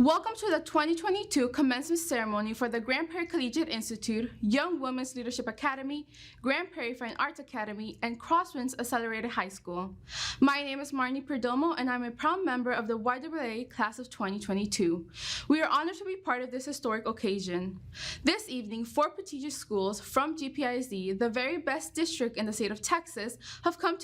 Welcome to the 2022 commencement ceremony for the Grand Prairie Collegiate Institute, Young Women's Leadership Academy, Grand Prairie Fine Arts Academy, and Crosswinds Accelerated High School. My name is Marnie Perdomo, and I'm a proud member of the YWLA class of 2022. We are honored to be part of this historic occasion. This evening, 4 prestigious schools from GPIC, the very best district in the state of Texas, have come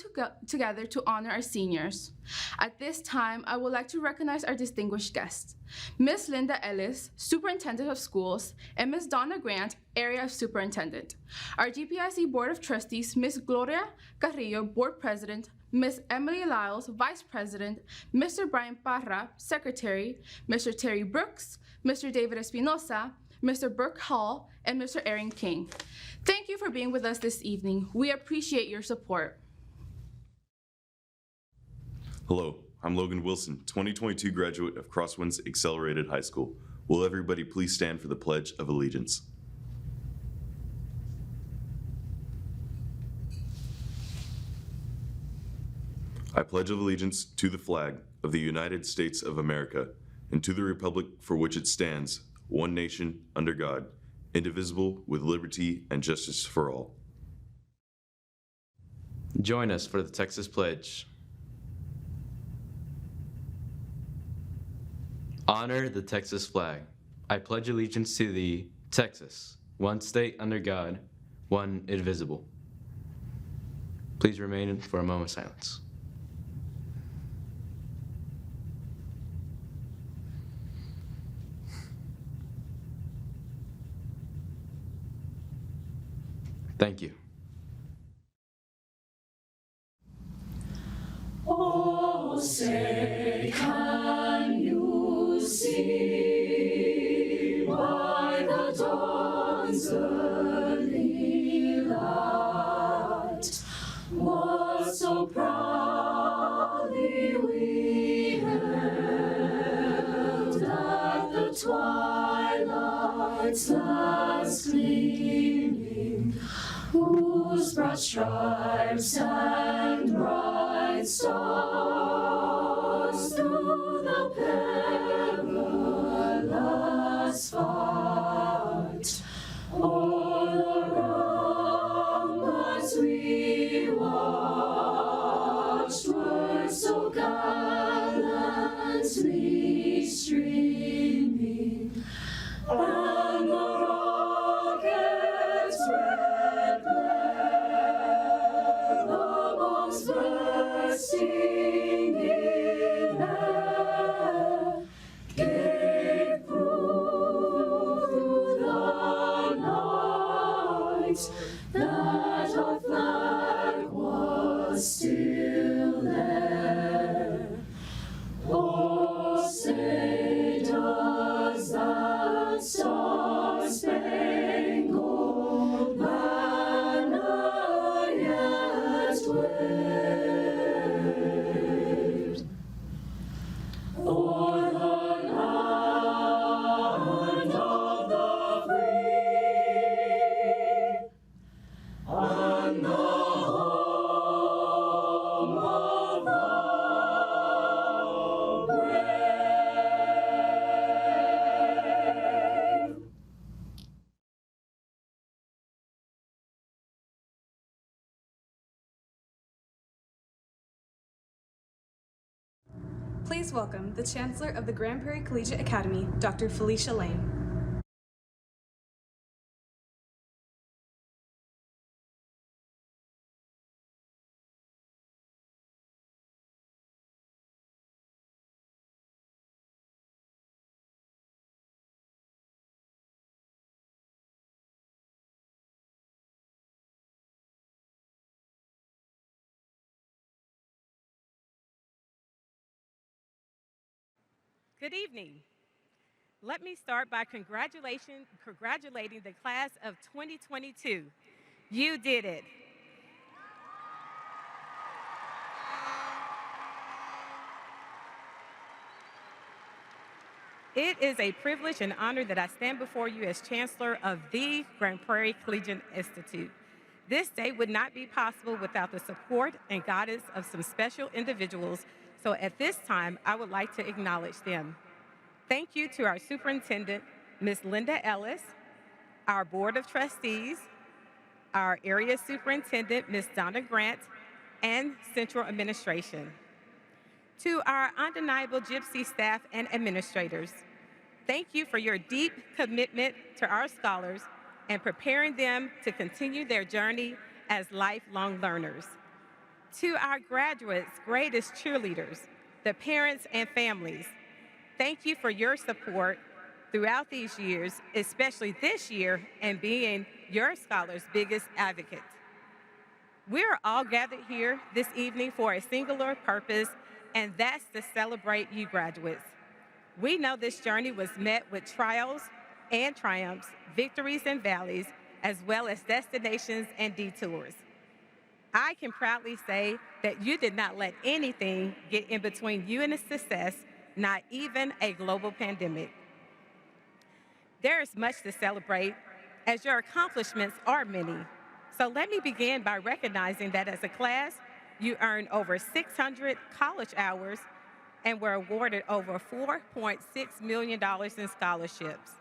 together to honor our seniors. At this time, I would like to recognize our distinguished guests. Ms. Linda Ellis, Superintendent of Schools, and Ms. Donna Grant, Area Superintendent. Our GPIC Board of Trustees, Ms. Gloria Carrillo, Board President, Ms. Emily Lyles, Vice President, Mr. Brian Parra, Secretary, Mr. Terry Brooks, Mr. David Espinosa, Mr. Burke Hall, and Mr. Aaron King. Thank you for being with us this evening. We appreciate your support. Hello, I'm Logan Wilson, 2022 graduate of Crosswinds Accelerated High School. Will everybody please stand for the Pledge of Allegiance? I pledge allegiance to the flag of the United States of America and to the republic for which it stands, one nation, under God, indivisible, with liberty and justice for all. Join us for the Texas Pledge. Honor the Texas flag. I pledge allegiance to thee, Texas, one state under God, one indivisible. Please remain for a moment of silence. Thank you. Oh, say, can you see by the dawn's early light what so proudly we hailed at the twilight's last gleaming, whose broad stripes and bright stars through the perilous fight o'er the ramparts we watched were so gallantly streaming, and the rockets' red glare, the bombs bursting in air, gave proof through the night that our flag was still there. Oh, say, does that star-spangled banner yet wave o'er the land of the free and the home of the brave? Please welcome the Chancellor of the Grand Prairie Collegiate Academy, Dr. Felicia Lane. Good evening. Let me start by congratulating the class of 2022. You did it. It is a privilege and honor that I stand before you as Chancellor of the Grand Prairie Collegiate Institute. This day would not be possible without the support and guidance of some special individuals, so at this time, I would like to acknowledge them. Thank you to our superintendent, Ms. Linda Ellis, our board of trustees, our area superintendent, Ms. Donna Grant, and central administration. To our undeniable GPCI staff and administrators, thank you for your deep commitment to our scholars and preparing them to continue their journey as lifelong learners. To our graduates, greatest cheerleaders, the parents and families, thank you for your support throughout these years, especially this year, and being your scholars' biggest advocate. We are all gathered here this evening for a singular purpose, and that's to celebrate you graduates. We know this journey was met with trials and triumphs, victories and valleys, as well as destinations and detours. I can proudly say that you did not let anything get in between you and a success, not even a global pandemic. There is much to celebrate, as your accomplishments are many. So let me begin by recognizing that as a class, you earned over 600 college hours and were awarded over $4.6 million in scholarships.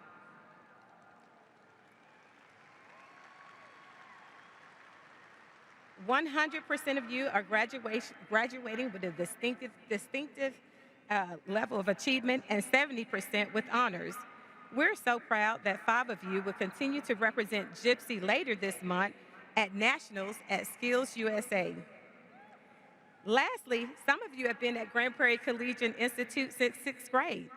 "100% of you are graduating with a distinctive level of achievement and 70% with honors. We're so proud that 5 of you will continue to represent GPCI later this month at Nationals at Skills USA. Lastly, some of you have been at Grand Prairie Collegiate Institute since 6th grade.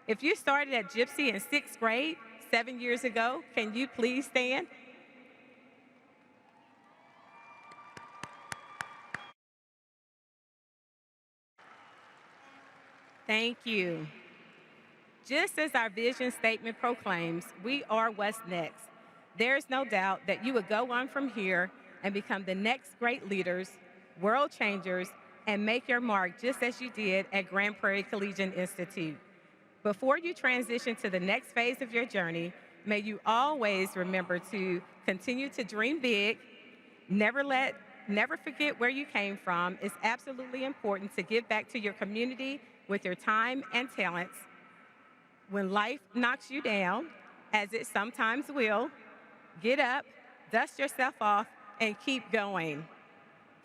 If you started at GPCI in 6th grade 7 years ago, can you please stand? Thank you. Just as our vision statement proclaims, we are what's next. There's no doubt that you will go on from here and become the next great leaders, world changers, and make your mark just as you did at Grand Prairie Collegiate Institute. Before you transition to the next phase of your journey, may you always remember to continue to dream big, never forget where you came from. It's absolutely important to give back to your community with your time and talents. When life knocks you down, as it sometimes will, get up, dust yourself off, and keep going.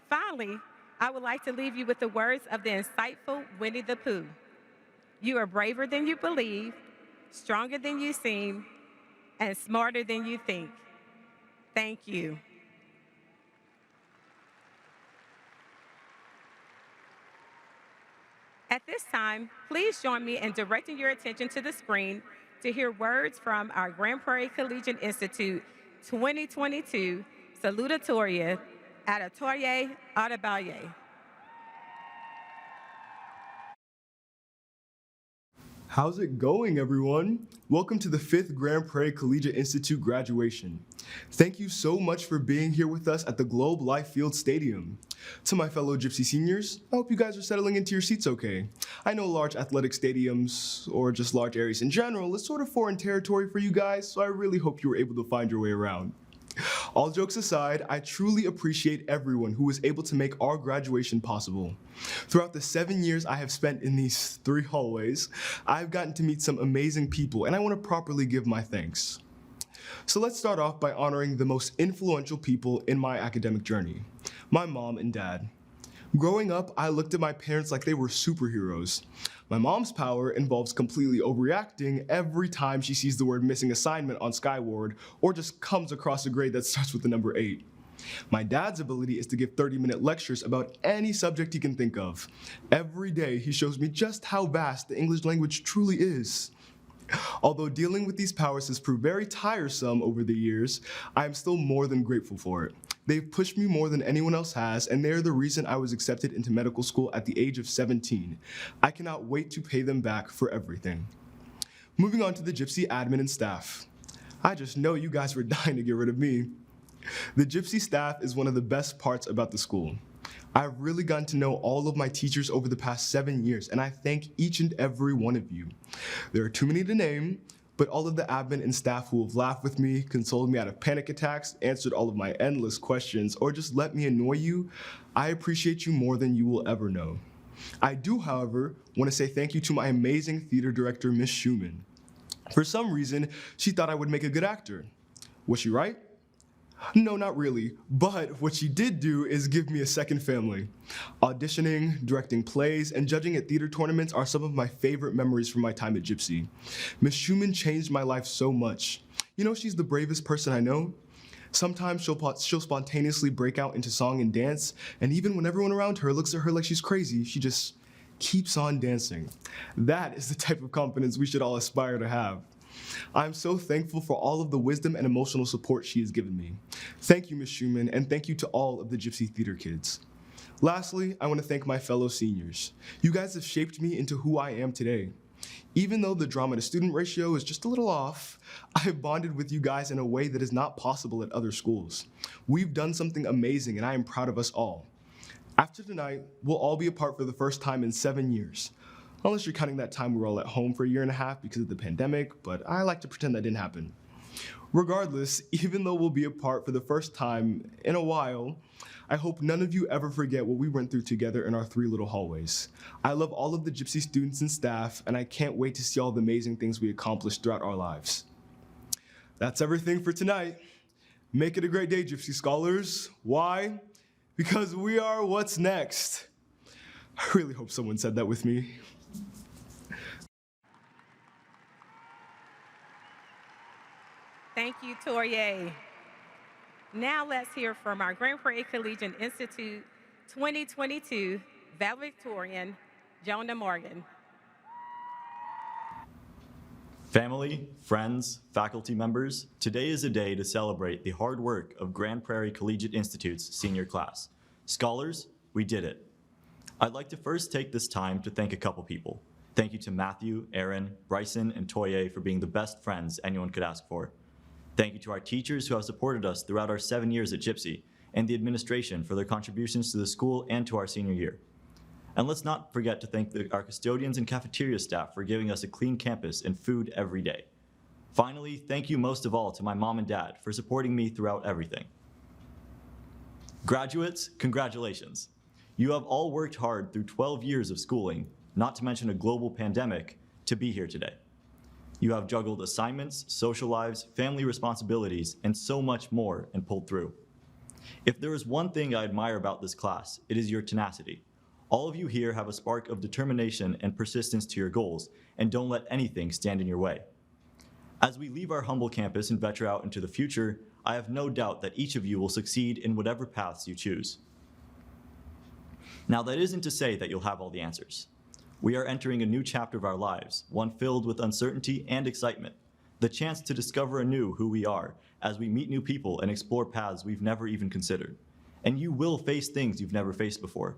Finally, I would like to leave you with the words of the insightful Winnie the Pooh. You are braver than you believe, stronger than you seem, and smarter than you think. Thank you. At this time, please join me in directing your attention to the screen to hear words from our Grand Prairie Collegiate Institute 2022 Saludatoria Auditorie Audibaye. How's it going, everyone? Welcome to the 5th Grand Prairie Collegiate Institute graduation. Thank you so much for being here with us at the Globe Life Field Stadium. To my fellow GPCI seniors, I hope you guys are settling into your seats okay. I know large athletic stadiums, or just large areas in general, is sort of foreign territory for you guys, so I really hope you were able to find your way around. All jokes aside, I truly appreciate everyone who was able to make our graduation possible. Throughout the 7 years I have spent in these 3 hallways, I've gotten to meet some amazing people, and I want to properly give my thanks. So let's start off by honoring the most influential people in my academic journey, my mom and dad. Growing up, I looked at my parents like they were superheroes. My mom's power involves completely overreacting every time she sees the word missing assignment on Skyward or just comes across a grade that starts with the number 8. My dad's ability is to give 30-minute lectures about any subject he can think of. Every day, he shows me just how vast the English language truly is. Although dealing with these powers has proved very tiresome over the years, I am still more than grateful for it. They've pushed me more than anyone else has, and they're the reason I was accepted into medical school at the age of 17. I cannot wait to pay them back for everything. Moving on to the GPCI admin and staff. I just know you guys were dying to get rid of me. The GPCI staff is one of the best parts about the school. I've really gotten to know all of my teachers over the past 7 years, and I thank each and every one of you. There are too many to name, but all of the admin and staff who have laughed with me, consoled me out of panic attacks, answered all of my endless questions, or just let me annoy you, I appreciate you more than you will ever know. I do, however, want to say thank you to my amazing theater director, Miss Schumann. For some reason, she thought I would make a good actor. Was she right? No, not really, but what she did do is give me a second family. Auditioning, directing plays, and judging at theater tournaments are some of my favorite memories from my time at GPCI. Miss Schumann changed my life so much. You know, she's the bravest person I know. Sometimes she'll spontaneously break out into song and dance, and even when everyone around her looks at her like she's crazy, she just keeps on dancing. That is the type of confidence we should all aspire to have. I'm so thankful for all of the wisdom and emotional support she has given me. Thank you, Ms. Schumann, and thank you to all of the GPCI theater kids. Lastly, I want to thank my fellow seniors. You guys have shaped me into who I am today. Even though the drama to student ratio is just a little off, I have bonded with you guys in a way that is not possible at other schools. We've done something amazing, and I am proud of us all. After tonight, we'll all be apart for the first time in 7 years. Unless you're counting that time we were all at home for 1.5 years because of the pandemic, but I like to pretend that didn't happen. Regardless, even though we'll be apart for the first time in a while, I hope none of you ever forget what we went through together in our 3 little hallways. I love all of the GPCI students and staff, and I can't wait to see all the amazing things we accomplished throughout our lives. That's everything for tonight. Make it a great day, GPCI scholars. Why? Because we are what's next. I really hope someone said that with me. Thank you, Torier. Now let's hear from our Grand Prairie Collegiate Institute 2022 valedictorian, Jonah Morgan. Family, friends, faculty members, today is a day to celebrate the hard work of Grand Prairie Collegiate Institute's senior class. Scholars, we did it. I'd like to first take this time to thank a couple people. Thank you to Matthew, Aaron, Bryson, and Toye for being the best friends anyone could ask for. Thank you to our teachers who have supported us throughout our 7 years at GPCI, and the administration for their contributions to the school and to our senior year. And let's not forget to thank our custodians and cafeteria staff for giving us a clean campus and food every day. Finally, thank you most of all to my mom and dad for supporting me throughout everything. Graduates, congratulations. You have all worked hard through 12 years of schooling, not to mention a global pandemic, to be here today. You have juggled assignments, social lives, family responsibilities, and so much more and pulled through. If there is one thing I admire about this class, it is your tenacity. All of you here have a spark of determination and persistence to your goals, and don't let anything stand in your way. As we leave our humble campus and venture out into the future, I have no doubt that each of you will succeed in whatever paths you choose. Now, that isn't to say that you'll have all the answers. We are entering a new chapter of our lives, one filled with uncertainty and excitement, the chance to discover anew who we are as we meet new people and explore paths we've never even considered. And you will face things you've never faced before.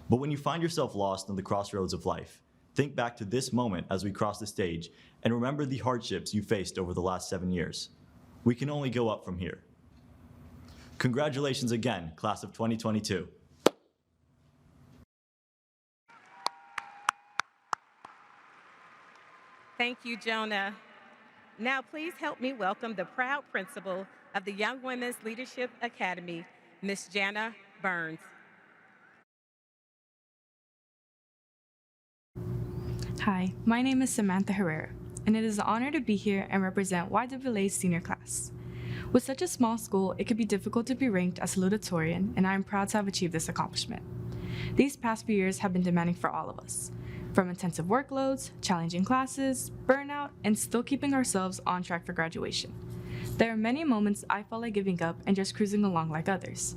But when you find yourself lost on the crossroads of life, think back to this moment as we cross the stage and remember the hardships you faced over the last 7 years. We can only go up from here. Congratulations again, class of 2022. Thank you, Jonah. Now please help me welcome the proud principal of the Young Women's Leadership Academy, Ms. Jana Burns. Hi, my name is Samantha Herrera, and it is an honor to be here and represent YWLA's senior class. With such a small school, it could be difficult to be ranked as salutatorian, and I am proud to have achieved this accomplishment. These past few years have been demanding for all of us, from intensive workloads, challenging classes, burnout, and still keeping ourselves on track for graduation. There are many moments I felt like giving up and just cruising along like others.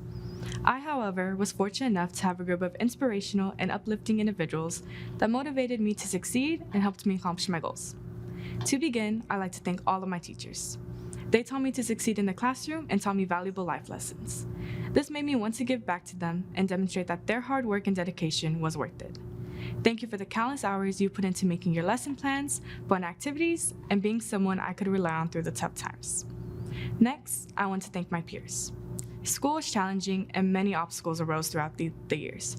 I, however, was fortunate enough to have a group of inspirational and uplifting individuals that motivated me to succeed and helped me accomplish my goals. To begin, I'd like to thank all of my teachers. They taught me to succeed in the classroom and taught me valuable life lessons. This made me want to give back to them and demonstrate that their hard work and dedication was worth it. Thank you for the countless hours you put into making your lesson plans, fun activities, and being someone I could rely on through the tough times. Next, I want to thank my peers. School was challenging and many obstacles arose throughout the years.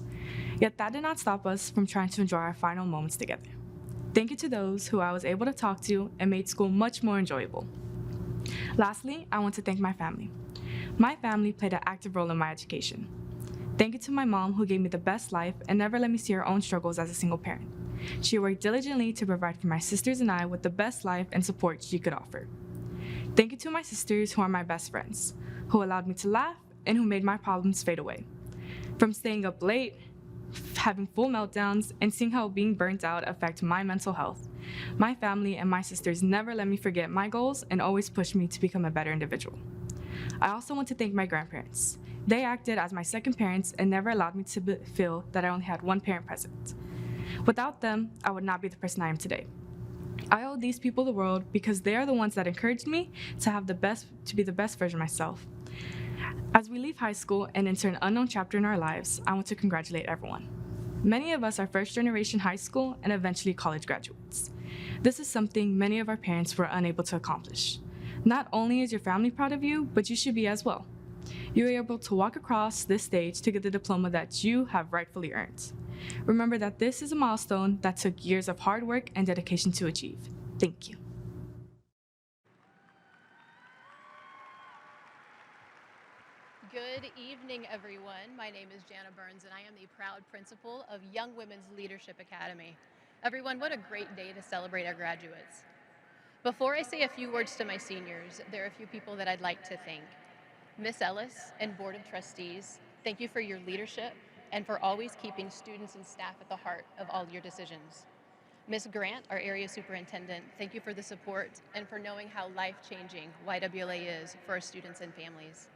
Yet that did not stop us from trying to enjoy our final moments together. Thank you to those who I was able to talk to and made school much more enjoyable. Lastly, I want to thank my family. My family played an active role in my education. Thank you to my mom who gave me the best life and never let me see her own struggles as a single parent. She worked diligently to provide for my sisters and I with the best life and support she could offer. Thank you to my sisters who are my best friends, who allowed me to laugh and who made my problems fade away. From staying up late, having full meltdowns, and seeing how being burnt out affect my mental health, my family and my sisters never let me forget my goals and always pushed me to become a better individual. I also want to thank my grandparents. They acted as my second parents and never allowed me to feel that I only had one parent present. Without them, I would not be the person I am today. I owe these people the world because they are the ones that encouraged me to be the best version of myself. As we leave high school and enter an unknown chapter in our lives, I want to congratulate everyone. Many of us are first-generation high school and eventually college graduates. This is something many of our parents were unable to accomplish. Not only is your family proud of you, but you should be as well. You were able to walk across this stage to get the diploma that you have rightfully earned. Remember that this is a milestone that took years of hard work and dedication to achieve. Thank you. Good evening, everyone. My name is Jana Burns, and I am the proud principal of Young Women's Leadership Academy. Everyone, what a great day to celebrate our graduates. Before I say a few words to my seniors, there are a few people that I'd like to thank. Miss Ellis and Board of Trustees, thank you for your leadership and for always keeping students and staff at the heart of all your decisions. Miss Grant, our area superintendent, thank you for the support and for knowing how life-changing YWLA is for our students and families.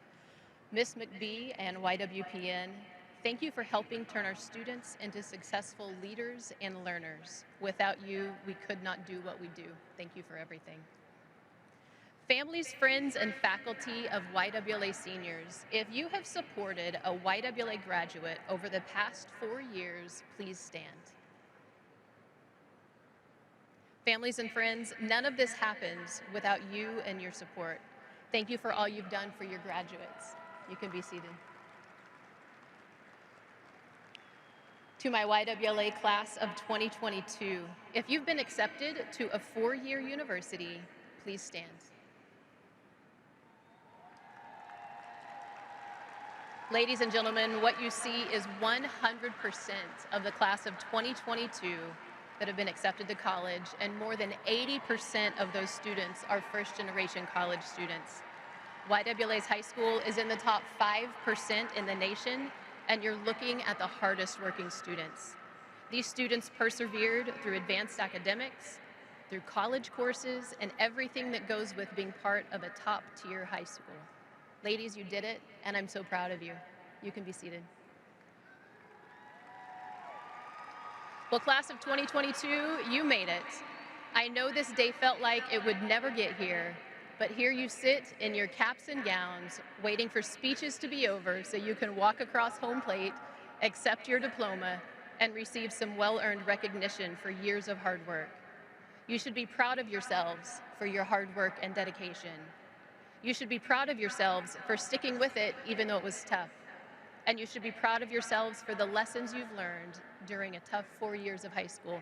Miss McBee and YWPN, thank you for helping turn our students into successful leaders and learners. Without you, we could not do what we do. Thank you for everything. Families, friends, and faculty of YWLA seniors, if you have supported a YWLA graduate over the past 4 years, please stand. Families and friends, none of this happens without you and your support. Thank you for all you've done for your graduates. You can be seated. To my YWLA class of 2022, if you've been accepted to a 4-year university, please stand. Ladies and gentlemen, what you see is 100% of the class of 2022 that have been accepted to college, and more than 80% of those students are first-generation college students. YWLA's high school is in the top 5% in the nation, and you're looking at the hardest working students. These students persevered through advanced academics, through college courses, and everything that goes with being part of a top-tier high school. Ladies, you did it, and I'm so proud of you. You can be seated. Well, class of 2022, you made it. I know this day felt like it would never get here, but here you sit in your caps and gowns, waiting for speeches to be over so you can walk across home plate, accept your diploma, and receive some well-earned recognition for years of hard work. You should be proud of yourselves for your hard work and dedication. You should be proud of yourselves for sticking with it even though it was tough. And you should be proud of yourselves for the lessons you've learned during a tough 4 years of high school.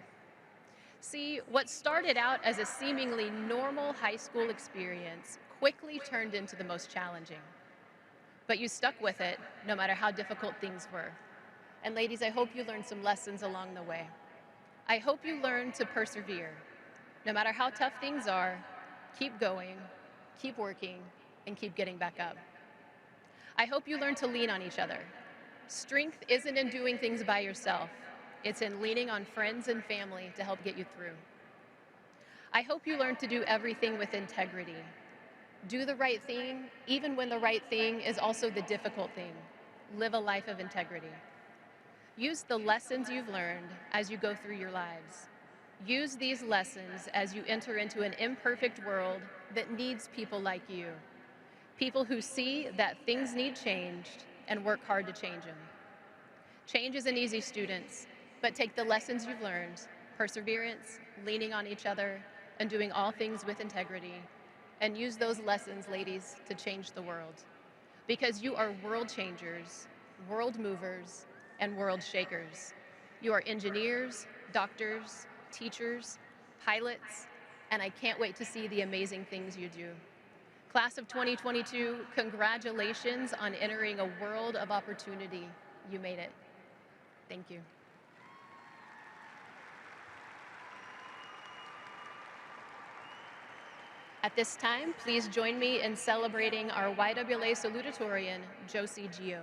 See, what started out as a seemingly normal high school experience quickly turned into the most challenging. But you stuck with it, no matter how difficult things were. And ladies, I hope you learned some lessons along the way. I hope you learned to persevere. No matter how tough things are, keep going, keep working, and keep getting back up. I hope you learn to lean on each other. Strength isn't in doing things by yourself. It's in leaning on friends and family to help get you through. I hope you learn to do everything with integrity. Do the right thing, even when the right thing is also the difficult thing. Live a life of integrity. Use the lessons you've learned as you go through your lives. Use these lessons as you enter into an imperfect world that needs people like you. People who see that things need changed and work hard to change them. Change isn't easy, students, but take the lessons you've learned, perseverance, leaning on each other, and doing all things with integrity, and use those lessons, ladies, to change the world. Because you are world changers, world movers, and world shakers. You are engineers, doctors, teachers, pilots, and I can't wait to see the amazing things you do. Class of 2022, congratulations on entering a world of opportunity. You made it. Thank you. At this time, please join me in celebrating our YWLA salutatorian, Josie Gio.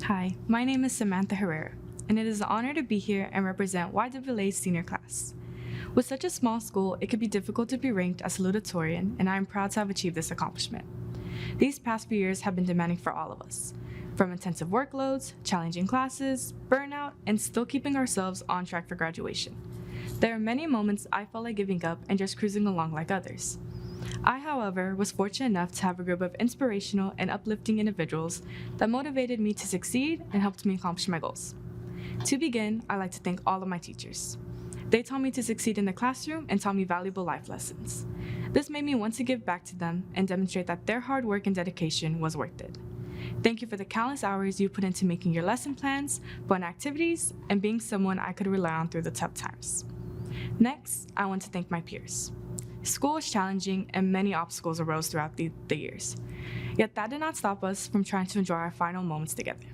Hi, my name is Samantha Herrera, and it is an honor to be here and represent YWLA's senior class. With such a small school, it could be difficult to be ranked as salutatorian, and I am proud to have achieved this accomplishment. These past few years have been demanding for all of us, from intensive workloads, challenging classes, burnout, and still keeping ourselves on track for graduation. There are many moments I felt like giving up and just cruising along like others. I, however, was fortunate enough to have a group of inspirational and uplifting individuals that motivated me to succeed and helped me accomplish my goals. To begin, I'd like to thank all of my teachers. They taught me to succeed in the classroom and taught me valuable life lessons. This made me want to give back to them and demonstrate that their hard work and dedication was worth it. Thank you for the countless hours you put into making your lesson plans, fun activities, and being someone I could rely on through the tough times. Next, I want to thank my peers. School was challenging and many obstacles arose throughout the years. Yet that did not stop us from trying to enjoy our final moments together.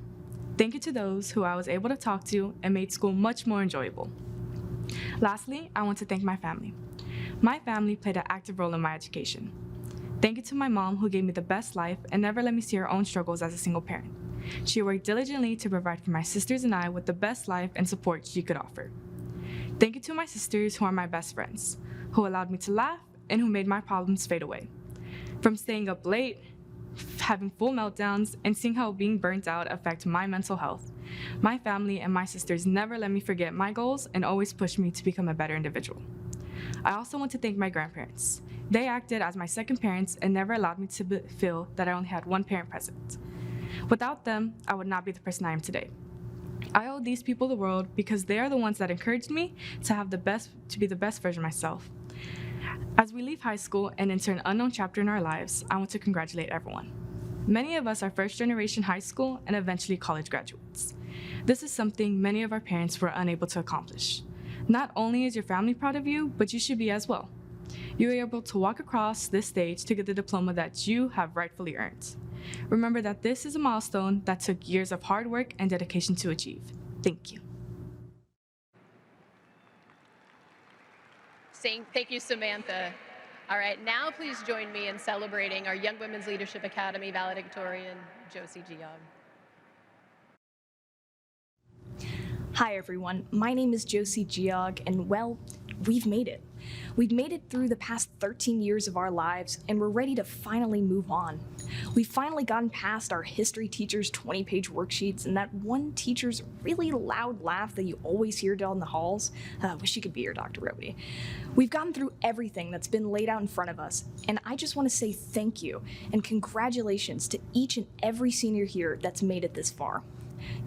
Thank you to those who I was able to talk to and made school much more enjoyable. Lastly, I want to thank my family. My family played an active role in my education. Thank you to my mom who gave me the best life and never let me see her own struggles as a single parent. She worked diligently to provide for my sisters and I with the best life and support she could offer. Thank you to my sisters who are my best friends, who allowed me to laugh and who made my problems fade away. From staying up late, having full meltdowns, and seeing how being burnt out affect my mental health, my family and my sisters never let me forget my goals and always pushed me to become a better individual. I also want to thank my grandparents. They acted as my second parents and never allowed me to feel that I only had one parent present. Without them, I would not be the person I am today. I owe these people the world because they are the ones that encouraged me to be the best version of myself. As we leave high school and enter an unknown chapter in our lives, I want to congratulate everyone. Many of us are first-generation high school and eventually college graduates. This is something many of our parents were unable to accomplish. Not only is your family proud of you, but you should be as well. You are able to walk across this stage to get the diploma that you have rightfully earned. Remember that this is a milestone that took years of hard work and dedication to achieve. Thank you. Thank you, Samantha. All right, now please join me in celebrating our Young Women's Leadership Academy valedictorian, Josie Giog. Hi everyone, my name is Josie Giog, and well, we've made it. We've made it through the past 13 years of our lives, and we're ready to finally move on. We've finally gotten past our history teacher's 20-page worksheets and that one teacher's really loud laugh that you always hear down the halls. Wish you could be here, Dr. Roby. We've gotten through everything that's been laid out in front of us, and I just want to say thank you and congratulations to each and every senior here that's made it this far.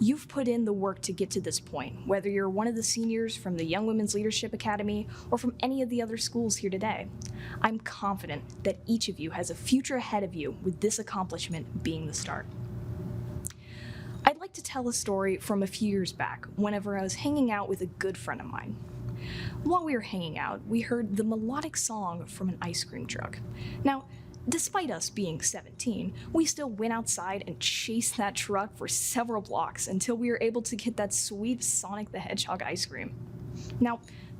You've put in the work to get to this point, whether you're one of the seniors from the Young Women's Leadership Academy or from any of the other schools here today. I'm confident that each of you has a future ahead of you, with this accomplishment being the start. I'd like to tell a story from a few years back, whenever I was hanging out with a good friend of mine. While we were hanging out, we heard the melodic song from an ice cream truck. Now, despite us being 17, we still went outside and chased that truck for several blocks until we were able to get that sweet Sonic the Hedgehog ice cream. Now,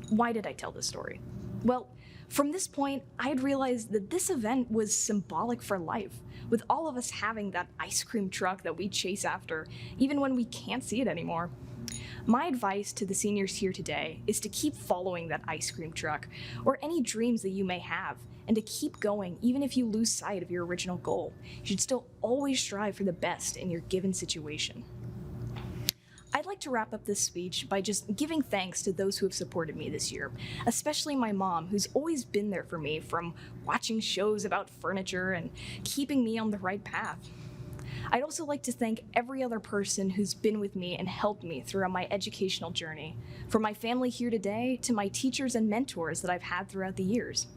why did I tell this story? Well, from this point, I had realized that this event was symbolic for life, with all of us having that ice cream truck that we chase after, even when we can't see it anymore. My advice to the seniors here today is to keep following that ice cream truck, or any dreams that you may have, and to keep going even if you lose sight of your original goal. You should still always strive for the best in your given situation. I'd like to wrap up this speech by just giving thanks to those who have supported me this year, especially my mom, who's always been there for me, from watching shows about furniture and keeping me on the right path. I'd also like to thank every other person who's been with me and helped me throughout my educational journey, from my family here today to my teachers and mentors that I've had throughout the years.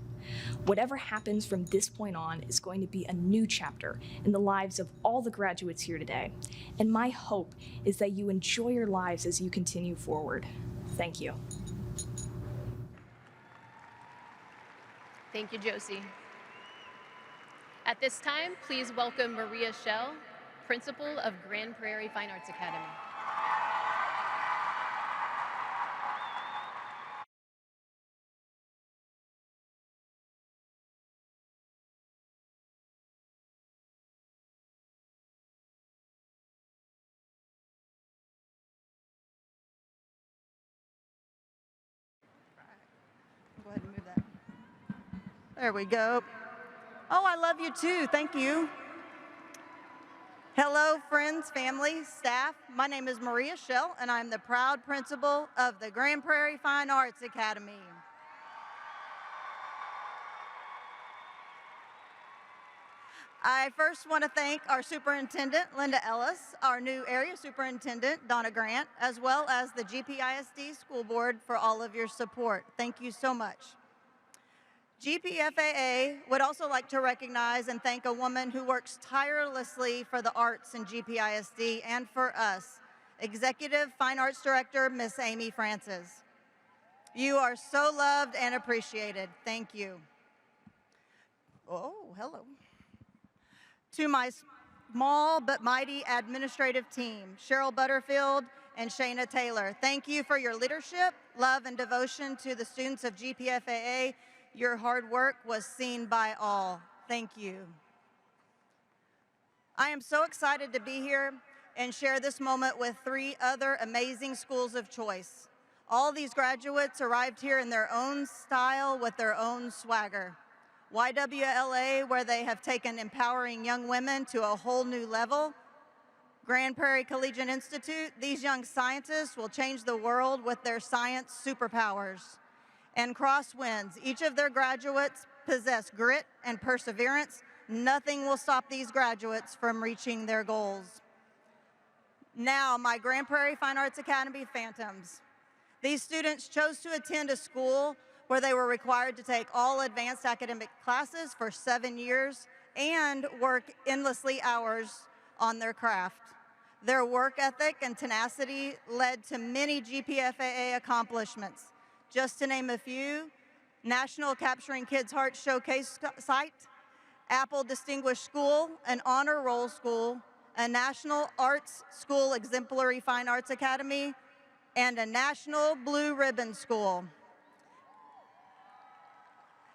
Whatever happens from this point on is going to be a new chapter in the lives of all the graduates here today, and my hope is that you enjoy your lives as you continue forward. Thank you. Thank you, Josie. At this time, please welcome Maria Schell, Principal of Grand Prairie Fine Arts Academy. Go ahead and move that. There we go. Oh, I love you too. Thank you. Hello, friends, family, staff. My name is Maria Schell, and I'm the proud principal of the Grand Prairie Fine Arts Academy. I first want to thank our superintendent, Linda Ellis, our new area superintendent, Donna Grant, as well as the GPIC School Board for all of your support. Thank you so much. GPFAA would also like to recognize and thank a woman who works tirelessly for the arts in GPISD and for us, Executive Fine Arts Director, Miss Amy Francis. You are so loved and appreciated. Thank you. Oh, hello. To my small but mighty administrative team, Cheryl Butterfield and Shayna Taylor, thank you for your leadership, love, and devotion to the students of GPFAA. Your hard work was seen by all. Thank you. I am so excited to be here and share this moment with 3 other amazing schools of choice. All these graduates arrived here in their own style with their own swagger. YWLA, where they have taken empowering young women to a whole new level. Grand Prairie Collegiate Institute, these young scientists will change the world with their science superpowers. And Crosswinds, each of their graduates possess grit and perseverance. Nothing will stop these graduates from reaching their goals. Now, my Grand Prairie Fine Arts Academy Phantoms. These students chose to attend a school where they were required to take all advanced academic classes for 7 years and work endlessly hours on their craft. Their work ethic and tenacity led to many GPFAA accomplishments. Just to name a few: National Capturing Kids' Hearts Showcase Site, Apple Distinguished School, an Honor Roll School, a National Arts School Exemplary Fine Arts Academy, and a National Blue Ribbon School.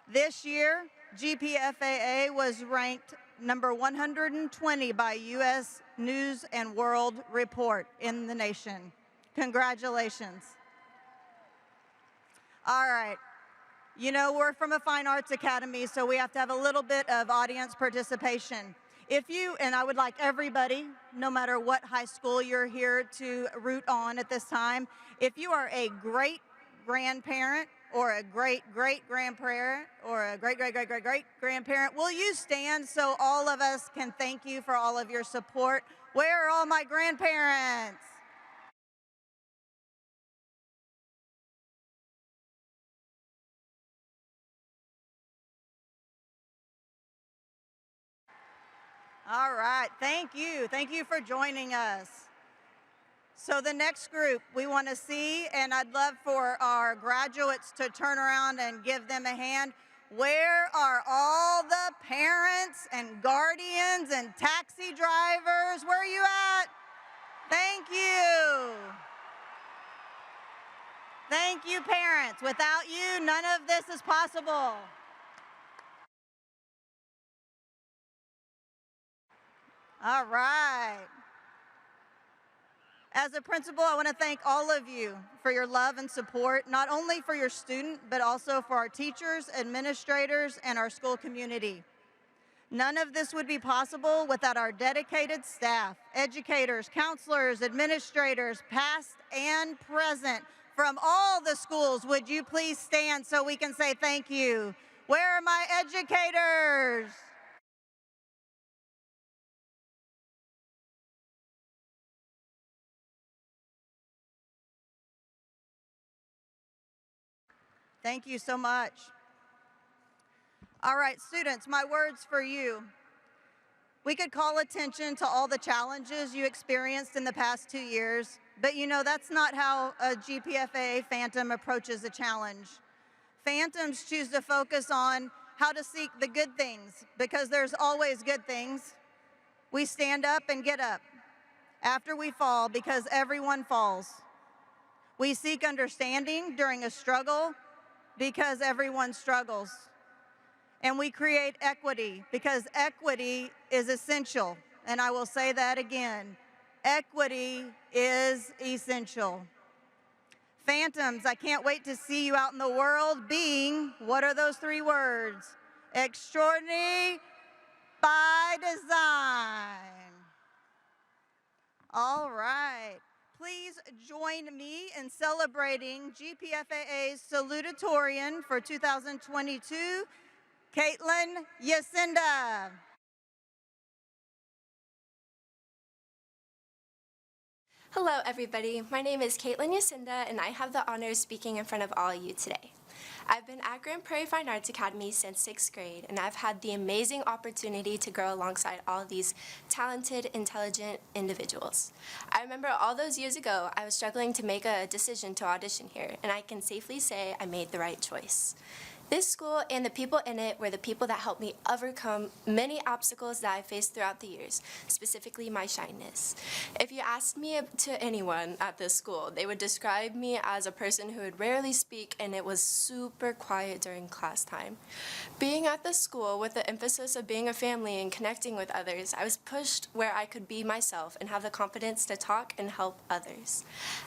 This year, GPFAA was ranked number 120 by U.S. News and World Report in the nation. Congratulations. All right. You know, we're from a fine arts academy, so we have to have a little bit of audience participation. If you, and I would like everybody, no matter what high school you're here to root on at this time, if you are a great grandparent or a great-great-grandparent or a great-great-great-great-great-grandparent, will you stand so all of us can thank you for all of your support? Where are all my grandparents? All right, thank you. Thank you for joining us. So the next group we want to see, and I'd love for our graduates to turn around and give them a hand. Where are all the parents and guardians and taxi drivers? Where are you at? Thank you. Thank you, parents. Without you, none of this is possible. All right. As a principal, I want to thank all of you for your love and support, not only for your student, but also for our teachers, administrators, and our school community. None of this would be possible without our dedicated staff, educators, counselors, administrators, past and present, from all the schools. Would you please stand so we can say thank you? Where are my educators? Thank you so much. All right, students, my words for you. We could call attention to all the challenges you experienced in the past 2 years, but you know that's not how a GPFAA Phantom approaches a challenge. Phantoms choose to focus on how to seek the good things, because there's always good things. We stand up and get up after we fall, because everyone falls. We seek understanding during a struggle, because everyone struggles. And we create equity, because equity is essential. And I will say that again. Equity is essential. Phantoms, I can't wait to see you out in the world being, what are those three words? Extraordinary by design. All right. Please join me in celebrating GPFAA's salutatorian for 2022, Caitlin Yacinda. Hello, everybody. My name is Caitlin Yacinda, and I have the honor of speaking in front of all of you today. I've been at Grand Prairie Fine Arts Academy since 6th grade, and I've had the amazing opportunity to grow alongside all of these talented, intelligent individuals. I remember all those years ago, I was struggling to make a decision to audition here, and I can safely say I made the right choice. This school and the people in it were the people that helped me overcome many obstacles that I faced throughout the years, specifically my shyness. If you asked me to anyone at this school, they would describe me as a person who would rarely speak and it was super quiet during class time. Being at this school with the emphasis of being a family and connecting with others, I was pushed where I could be myself and have the confidence to talk and help others.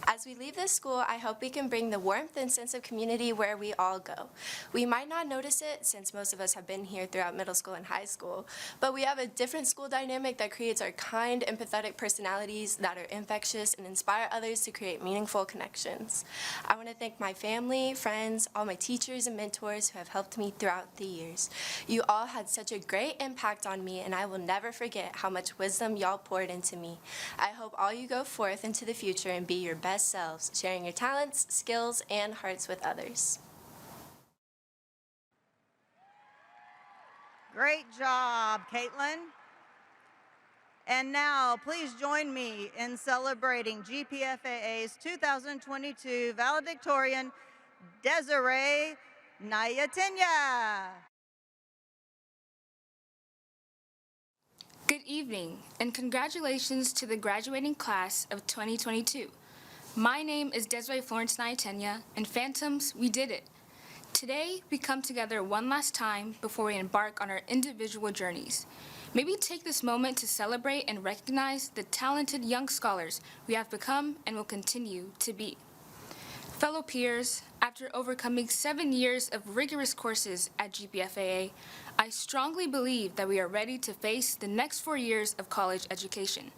As we leave this school, I hope we can bring the warmth and sense of community where we all go. We might not notice it since most of us have been here throughout middle school and high school, but we have a different school dynamic that creates our kind, empathetic personalities that are infectious and inspire others to create meaningful connections. I want to thank my family, friends, all my teachers and mentors who have helped me throughout the years. You all had such a great impact on me, and I will never forget how much wisdom y'all poured into me. I hope all you go forth into the future and be your best selves, sharing your talents, skills, and hearts with others. Great job, Caitlin. And now, please join me in celebrating GPFAA's 2022 valedictorian, Desiree Nayatinya. Good evening, and congratulations to the graduating class of 2022. My name is Desiree Florence Nayatinya, and Phantoms, we did it. Today, we come together one last time before we embark on our individual journeys. Maybe take this moment to celebrate and recognize the talented young scholars we have become and will continue to be. Fellow peers, after overcoming 7 years of rigorous courses at GPFAA, I strongly believe that we are ready to face the next 4 years of college education.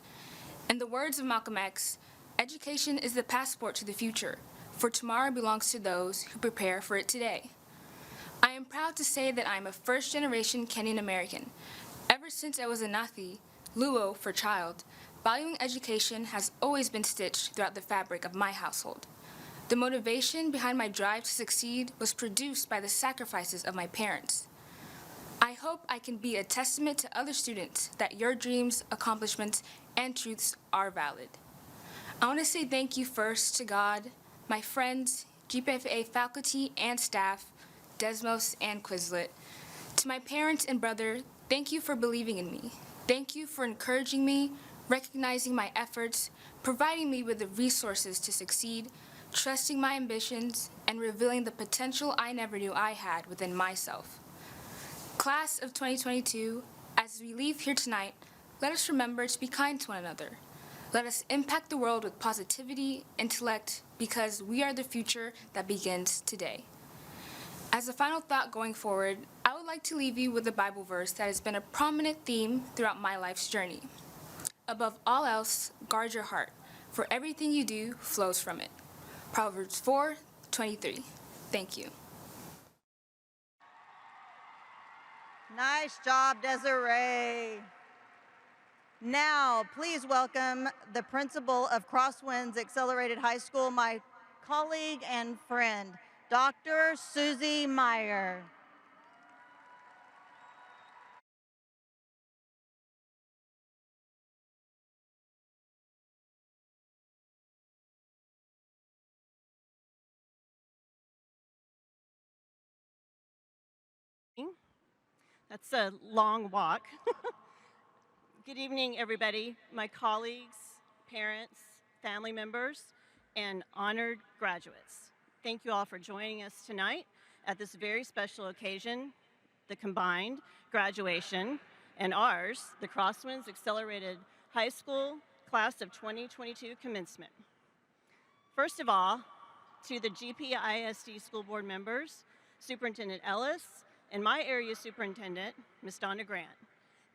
In the words of Malcolm X, education is the passport to the future, for tomorrow belongs to those who prepare for it today. I am proud to say that I am a first-generation Kenyan American. Ever since I was a Nathi, Luo for child, valuing education has always been stitched throughout the fabric of my household. The motivation behind my drive to succeed was produced by the sacrifices of my parents. I hope I can be a testament to other students that your dreams, accomplishments, and truths are valid. I want to say thank you first to God, my friends, GPFAA faculty and staff, Desmos and Quizlet. To my parents and brother, thank you for believing in me. Thank you for encouraging me, recognizing my efforts, providing me with the resources to succeed, trusting my ambitions, and revealing the potential I never knew I had within myself. Class of 2022, as we leave here tonight, let us remember to be kind to one another. Let us impact the world with positivity, intellect, because we are the future that begins today. As a final thought going forward, I would like to leave you with a Bible verse that has been a prominent theme throughout my life's journey. Above all else, guard your heart, for everything you do flows from it. Proverbs 4:23. Thank you. Nice job, Desiree. Now, please welcome the principal of Crosswinds Accelerated High School, my colleague and friend, Dr. Susie Meyer. That's a long walk. Good evening, everybody, my colleagues, parents, family members, and honored graduates. Thank you all for joining us tonight at this very special occasion, the combined graduation and ours, the Crosswinds Accelerated High School Class of 2022 commencement. First of all, to the GPIC School Board members, Superintendent Ellis, and my area superintendent, Ms. Donna Grant.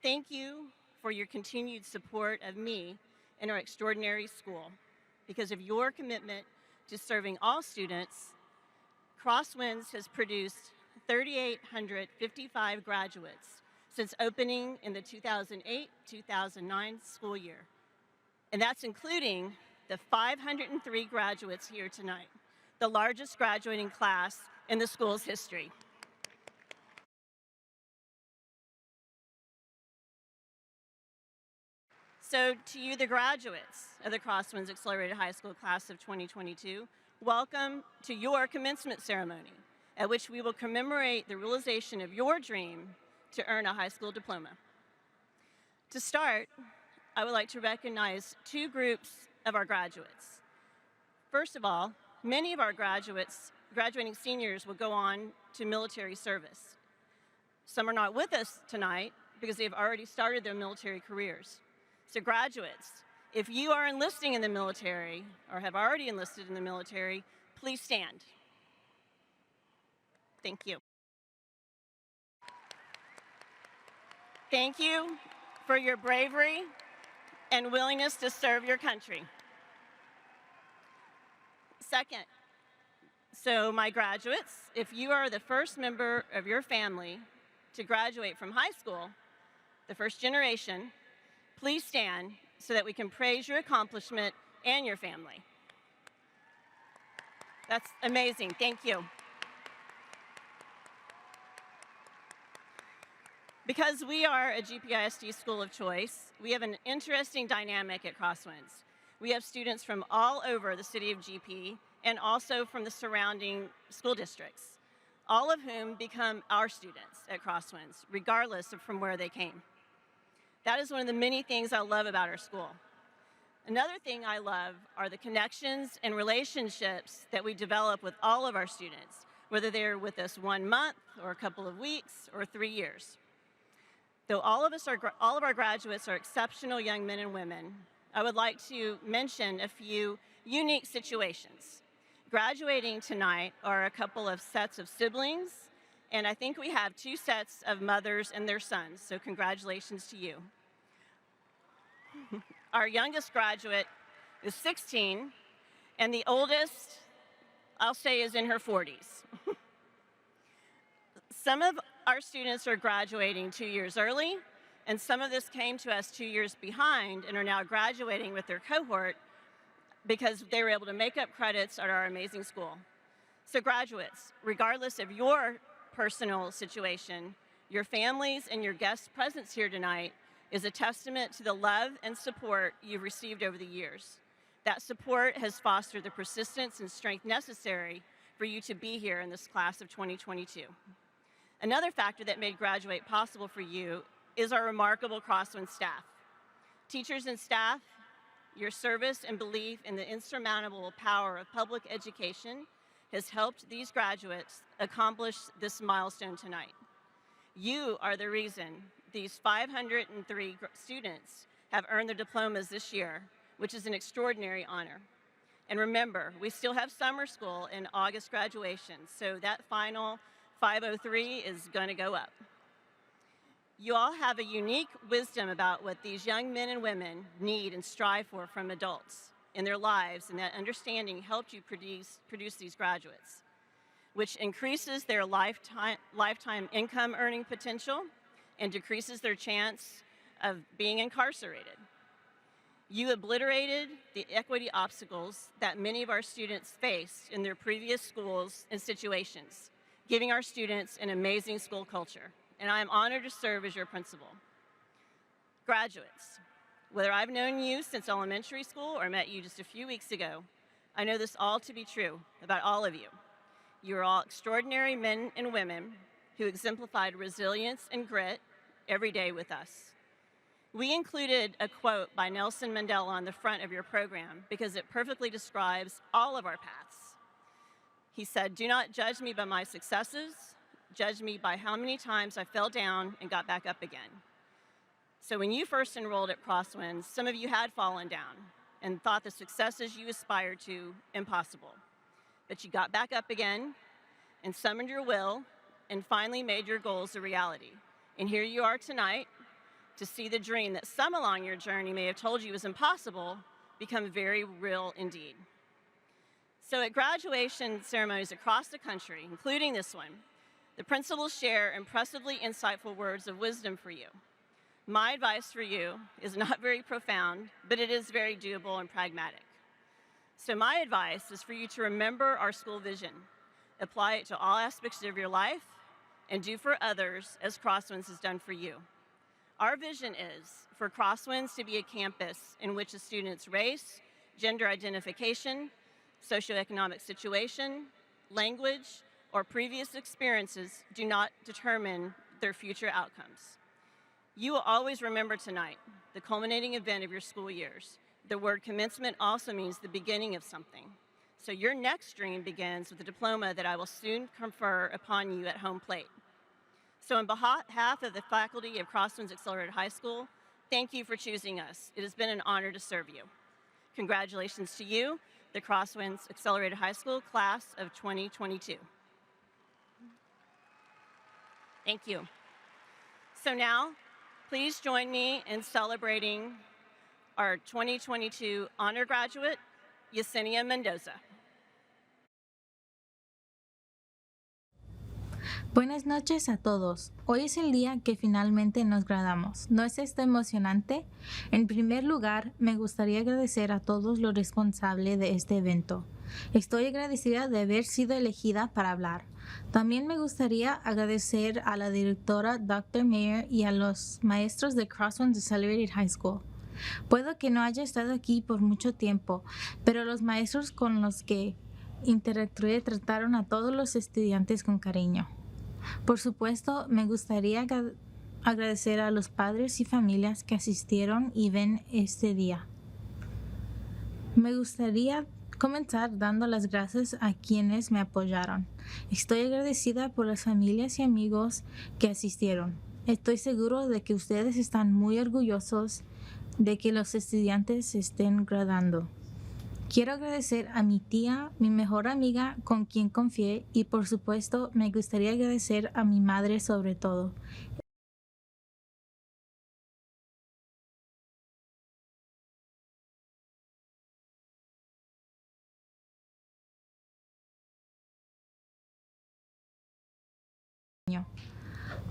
Thank you for your continued support of me and our extraordinary school. Because of your commitment to serving all students, Crosswinds has produced 3,855 graduates since opening in the 2008-2009 school year. And that's including the 503 graduates here tonight, the largest graduating class in the school's history. So to you, the graduates of the Crosswinds Accelerated High School Class of 2022, welcome to your commencement ceremony, at which we will commemorate the realization of your dream to earn a high school diploma. To start, I would like to recognize two groups of our graduates. First of all, many of our graduating seniors will go on to military service. Some are not with us tonight because they've already started their military careers. So graduates, if you are enlisting in the military or have already enlisted in the military, please stand. Thank you. Thank you for your bravery and willingness to serve your country. Second, so my graduates, if you are the first member of your family to graduate from high school, the first generation, please stand so that we can praise your accomplishment and your family. That's amazing. Thank you. Because we are a GPIC school of choice, we have an interesting dynamic at Crosswinds. We have students from all over the city of GP and also from the surrounding school districts, all of whom become our students at Crosswinds, regardless of from where they came. That is one of the many things I love about our school. Another thing I love are the connections and relationships that we develop with all of our students, whether they're with us 1 month or a couple of weeks or 3 years. Though all of our graduates are exceptional young men and women, I would like to mention a few unique situations. Graduating tonight are a couple of sets of siblings, and I think we have 2 sets of mothers and their sons, so congratulations to you. Our youngest graduate is 16, and the oldest, I'll say, is in her 40s. Some of our students are graduating 2 years early, and some of this came to us 2 years behind and are now graduating with their cohort because they were able to make up credits at our amazing school. So graduates, regardless of your personal situation, your families and your guests' presence here tonight is a testament to the love and support you've received over the years. That support has fostered the persistence and strength necessary for you to be here in this class of 2022. Another factor that made Graduate possible for you is our remarkable Crosswinds staff. Teachers and staff, your service and belief in the insurmountable power of public education has helped these graduates accomplish this milestone tonight. You are the reason these 503 students have earned their diplomas this year, which is an extraordinary honor. And remember, we still have summer school and August graduation, so that final 503 is going to go up. You all have a unique wisdom about what these young men and women need and strive for from adults in their lives, and that understanding helped you produce these graduates, which increases their lifetime income earning potential and decreases their chance of being incarcerated. You obliterated the equity obstacles that many of our students faced in their previous schools and situations, giving our students an amazing school culture. And I am honored to serve as your principal. Graduates, whether I've known you since elementary school or met you just a few weeks ago, I know this all to be true about all of you. You are all extraordinary men and women who exemplified resilience and grit every day with us. We included a quote by Nelson Mandela on the front of your program because it perfectly describes all of our paths. He said, "Do not judge me by my successes, judge me by how many times I fell down and got back up again." So when you first enrolled at Crosswinds, some of you had fallen down and thought the successes you aspired to impossible. But you got back up again and summoned your will and finally made your goals a reality. And here you are tonight to see the dream that some along your journey may have told you was impossible become very real indeed. So at graduation ceremonies across the country, including this one, the principals share impressively insightful words of wisdom for you. My advice for you is not very profound, but it is very doable and pragmatic. So my advice is for you to remember our school vision, apply it to all aspects of your life, and do for others as Crosswinds has done for you. Our vision is for Crosswinds to be a campus in which a student's race, gender identification, socioeconomic situation, language, or previous experiences do not determine their future outcomes. You will always remember tonight the culminating event of your school years. The word commencement also means the beginning of something. So your next dream begins with a diploma that I will soon confer upon you at home plate. So on behalf of the faculty of Crosswinds Accelerated High School, thank you for choosing us. It has been an honor to serve you. Congratulations to you, the Crosswinds Accelerated High School class of 2022. Thank you. So now, please join me in celebrating our 2022 honor graduate, Yesenia Mendoza. Buenas noches a todos. Hoy es el día que finalmente nos graduamos. ¿No es esto emocionante? En primer lugar, me gustaría agradecer a todos los responsables de este evento. Estoy agradecida de haber sido elegida para hablar. También me gustaría agradecer a la directora Dr. Mayer y a los maestros de Crosswinds Accelerated High School. Puedo que no haya estado aquí por mucho tiempo, pero los maestros con los que interactué trataron a todos los estudiantes con cariño. Por supuesto, me gustaría agradecer a los padres y familias que asistieron y ven este día. Me gustaría comenzar dando las gracias a quienes me apoyaron. Estoy agradecida por las familias y amigos que asistieron. Estoy seguro de que ustedes están muy orgullosos de que los estudiantes se estén graduando. Quiero agradecer a mi tía, mi mejor amiga con quien confié y por supuesto me gustaría agradecer a mi madre sobre todo.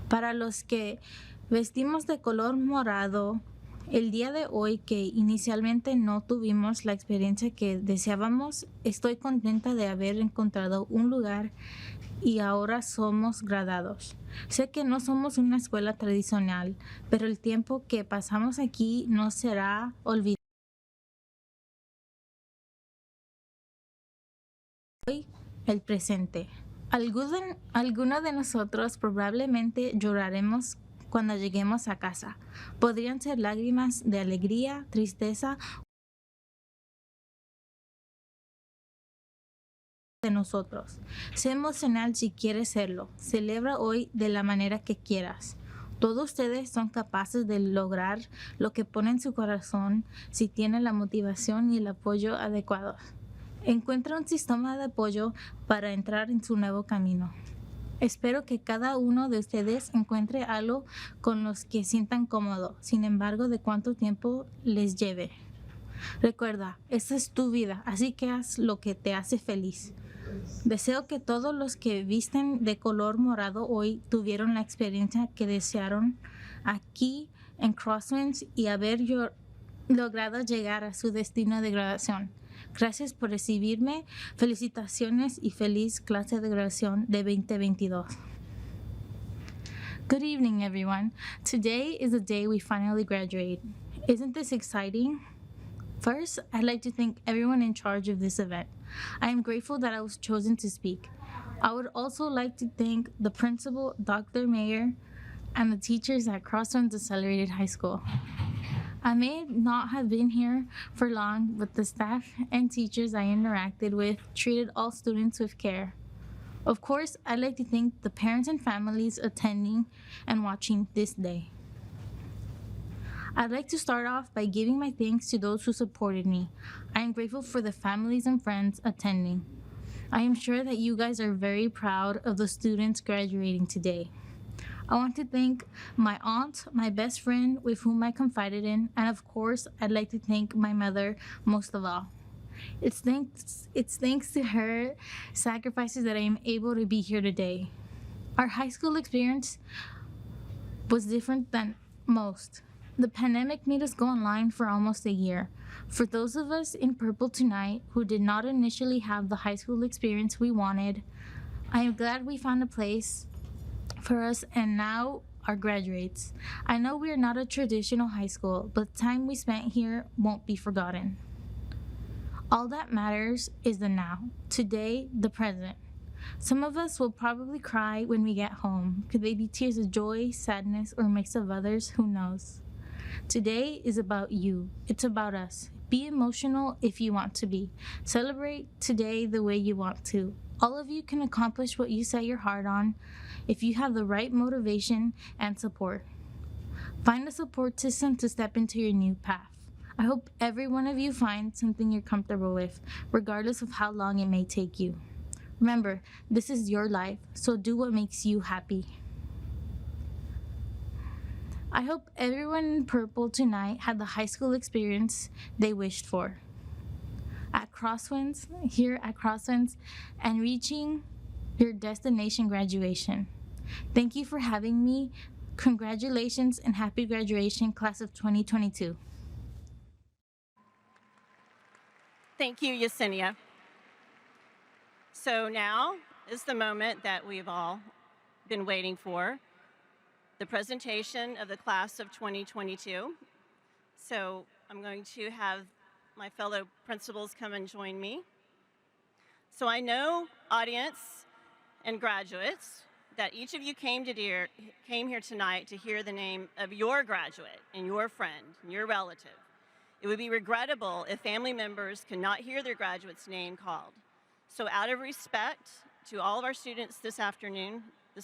Para los que vestimos de color morado, el día de hoy que inicialmente no tuvimos la experiencia que deseábamos, estoy contenta de haber encontrado un lugar y ahora somos graduados. Sé que no somos una escuela tradicional, pero el tiempo que pasamos aquí no será olvidado. Hoy, el presente. Algunos de nosotros probablemente lloraremos cuando lleguemos a casa. Podrían ser lágrimas de alegría, tristeza de nosotros. Sé emocional si quieres serlo. Celebra hoy de la manera que quieras. Todos ustedes son capaces de lograr lo que ponen en su corazón si tienen la motivación y el apoyo adecuados. Encuentra un sistema de apoyo para entrar en su nuevo camino. Espero que cada uno de ustedes encuentre algo con los que sientan cómodo, sin embargo de cuánto tiempo les lleve. Recuerda, esta es tu vida, así que haz lo que te hace feliz. Deseo que todos los que visten de color morado hoy tuvieron la experiencia que desearon aquí en Crosswinds y haber logrado llegar a su destino de graduación. Gracias por recibirme. Felicitaciones y feliz clase de graduación de 2022. Good evening, everyone. Today is the day we finally graduate. Isn't this exciting? First, I'd like to thank everyone in charge of this event. I am grateful that I was chosen to speak. I would also like to thank the principal, Dr. Mayer, and the teachers at Crosswinds Accelerated High School. I may not have been here for long, but the staff and teachers I interacted with treated all students with care. Of course, I'd like to thank the parents and families attending and watching this day. I'd like to start off by giving my thanks to those who supported me. I am grateful for the families and friends attending. I am sure that you guys are very proud of the students graduating today. I want to thank my aunt, my best friend with whom I confided in, and of course, I'd like to thank my mother most of all. It's thanks to her sacrifices that I am able to be here today. Our high school experience was different than most. The pandemic made us go online for almost a year. For those of us in purple tonight who did not initially have the high school experience we wanted, I am glad we found a place for us and now are graduates. I know we are not a traditional high school, but the time we spent here won't be forgotten. All that matters is the now, today, the present. Some of us will probably cry when we get home. Could they be tears of joy, sadness, or a mix of others? Who knows? Today is about you. It's about us. Be emotional if you want to be. Celebrate today the way you want to. All of you can accomplish what you set your heart on if you have the right motivation and support. Find a support system to step into your new path. I hope every one of you finds something you're comfortable with, regardless of how long it may take you. Remember, this is your life, so do what makes you happy. I hope everyone in purple tonight had the high school experience they wished for. Here at Crosswinds, and reaching your destination graduation. Thank you for having me. Congratulations and happy graduation, class of 2022. Thank you, Yesenia. So now is the moment that we've all been waiting for, the presentation of the class of 2022. So I'm going to have my fellow principals come and join me. So I know, audience and graduates, that each of you came here tonight to hear the name of your graduate and your friend and your relative. It would be regrettable if family members could not hear their graduate's name called. So out of respect to all of our students this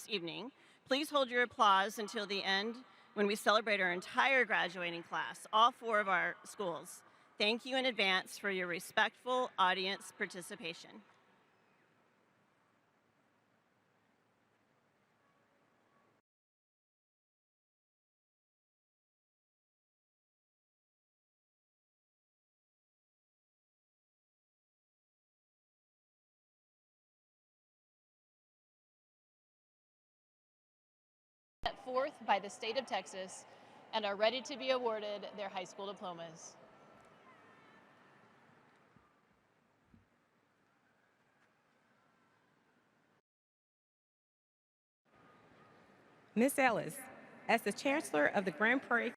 evening, please hold your applause until the end when we celebrate our entire graduating class, all 4 of our schools. Thank you in advance for your respectful audience participation. Set forth by the state of Texas and are ready to be awarded their high school diplomas. Ms. Ellis, as the Chancellor of the Grand Prairie,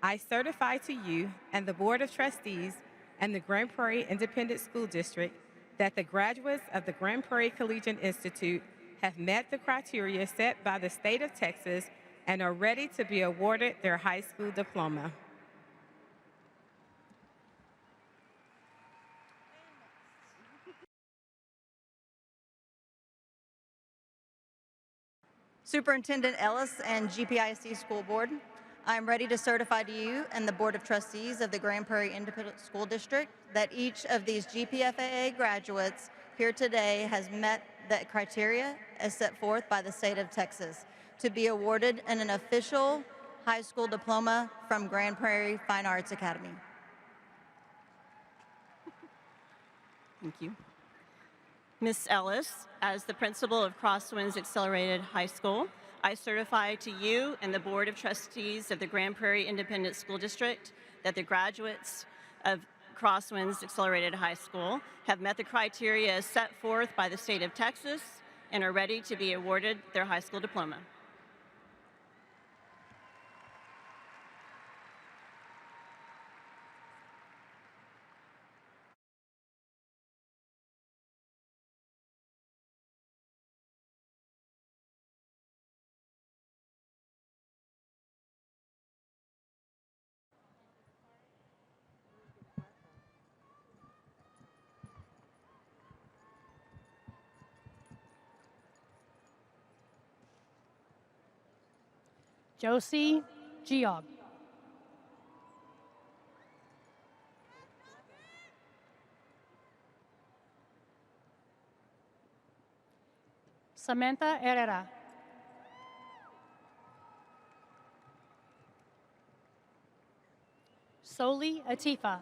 I certify to you and the Board of Trustees and the Grand Prairie Independent School District that the graduates of the Grand Prairie Collegiate Institute have met the criteria set by the state of Texas and are ready to be awarded their high school diploma. Superintendent Ellis and GPIC School Board, I'm ready to certify to you and the Board of Trustees of the Grand Prairie Independent School District that each of these GPFAA graduates here today has met the criteria as set forth by the state of Texas to be awarded an official high school diploma from Grand Prairie Fine Arts Academy. Thank you. Ms. Ellis, as the principal of Crosswinds Accelerated High School, I certify to you and the Board of Trustees of the Grand Prairie Independent School District that the graduates of Crosswinds Accelerated High School have met the criteria set forth by the state of Texas and are ready to be awarded their high school diploma. Josie Geog. Samantha Herrera. Soli Atifa.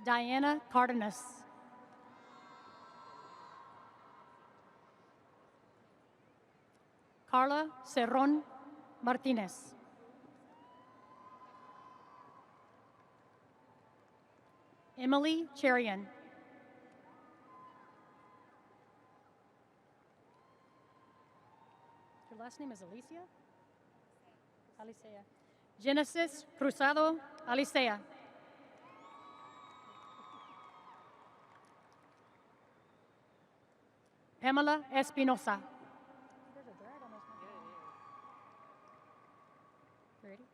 Diana Cardenas. Carla Cerron Martinez. Emily Cherian. Your last name is Alicia? Alicea. Genesis Cruzado Alicea. Pamela Espinosa. Ready?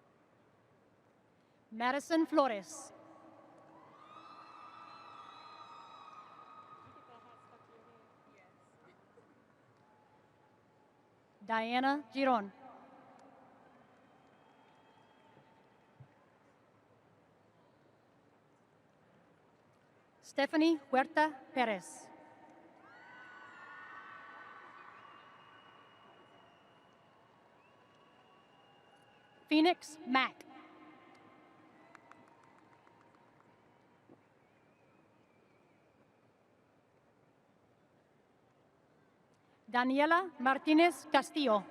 Madison Flores. Diana Giron. Stephanie Huerta Perez. Phoenix Mack. Daniela Martinez Castillo.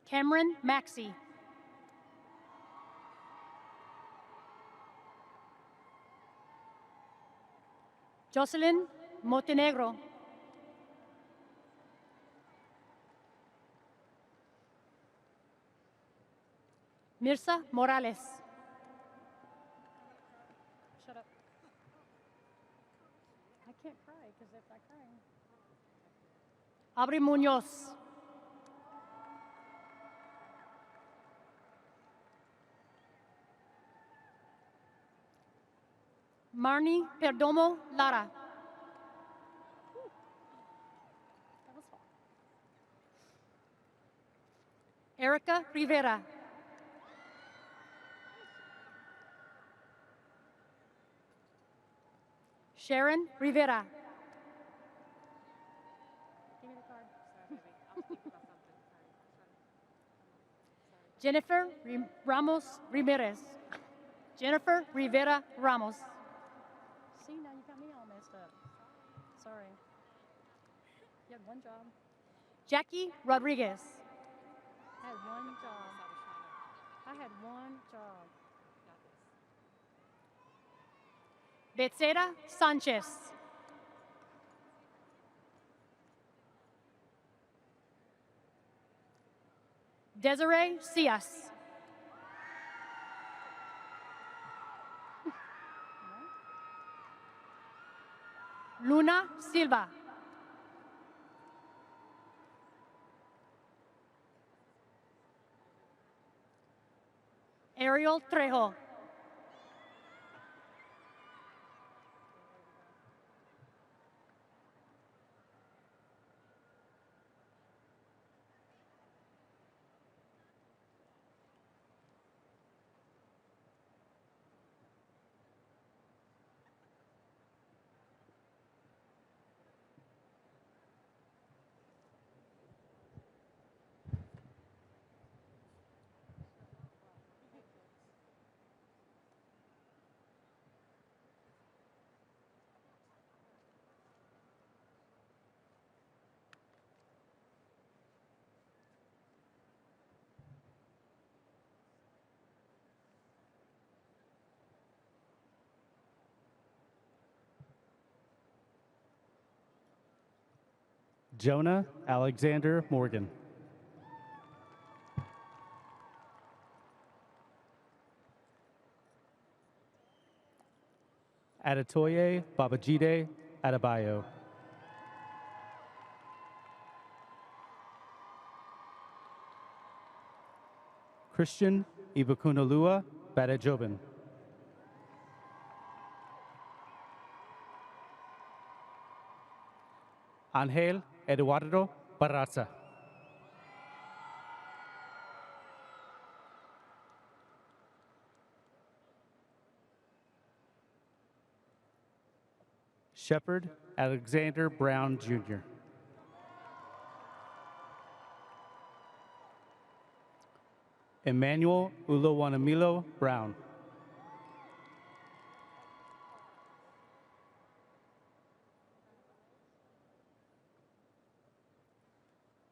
Cameron Maxey. Jocelyn Montenegro. Mirza Morales. Shut up. I can't cry because if I cry. Aubrey Munoz. Marnie Perdomo Lara. Erica Rivera. Sharon Rivera. Give me the card. Jennifer Ramos Ramirez. Jennifer Rivera Ramos. See, now you got me all messed up. Sorry. You had one job. Jackie Rodriguez. I had one job. I had one job. Becerra Sanchez. Desiree Cias. Luna Silva. Ariel Trejo. Jonah Alexander Morgan. Adetoye Babajide Adebayo. Christian Ibakunalua Badajobin. Angel Eduardo Barraza. Shepard Alexander Brown, Jr. Emmanuel Ulawanamilo Brown.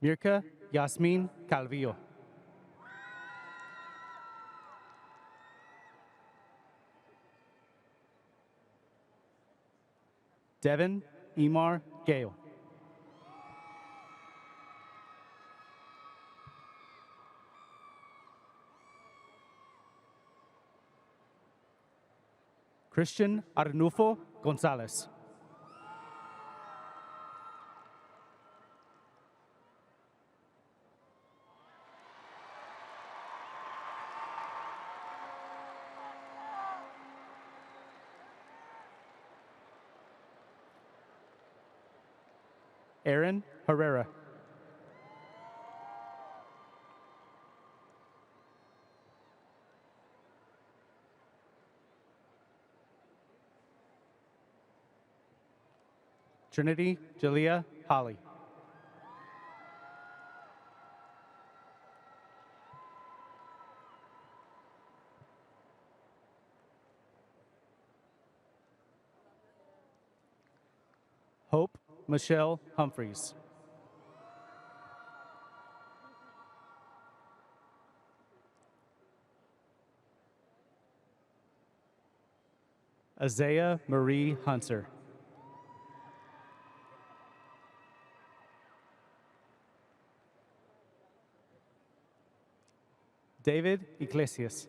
Mirka Yasmin Calvillo. Devin Emar Gale. Christian Arnulfo Gonzalez. Aaron Herrera. Trinity Jalea Holly. Hope Michelle Humphreys. Isaiah Marie Hunter. David Iglesias.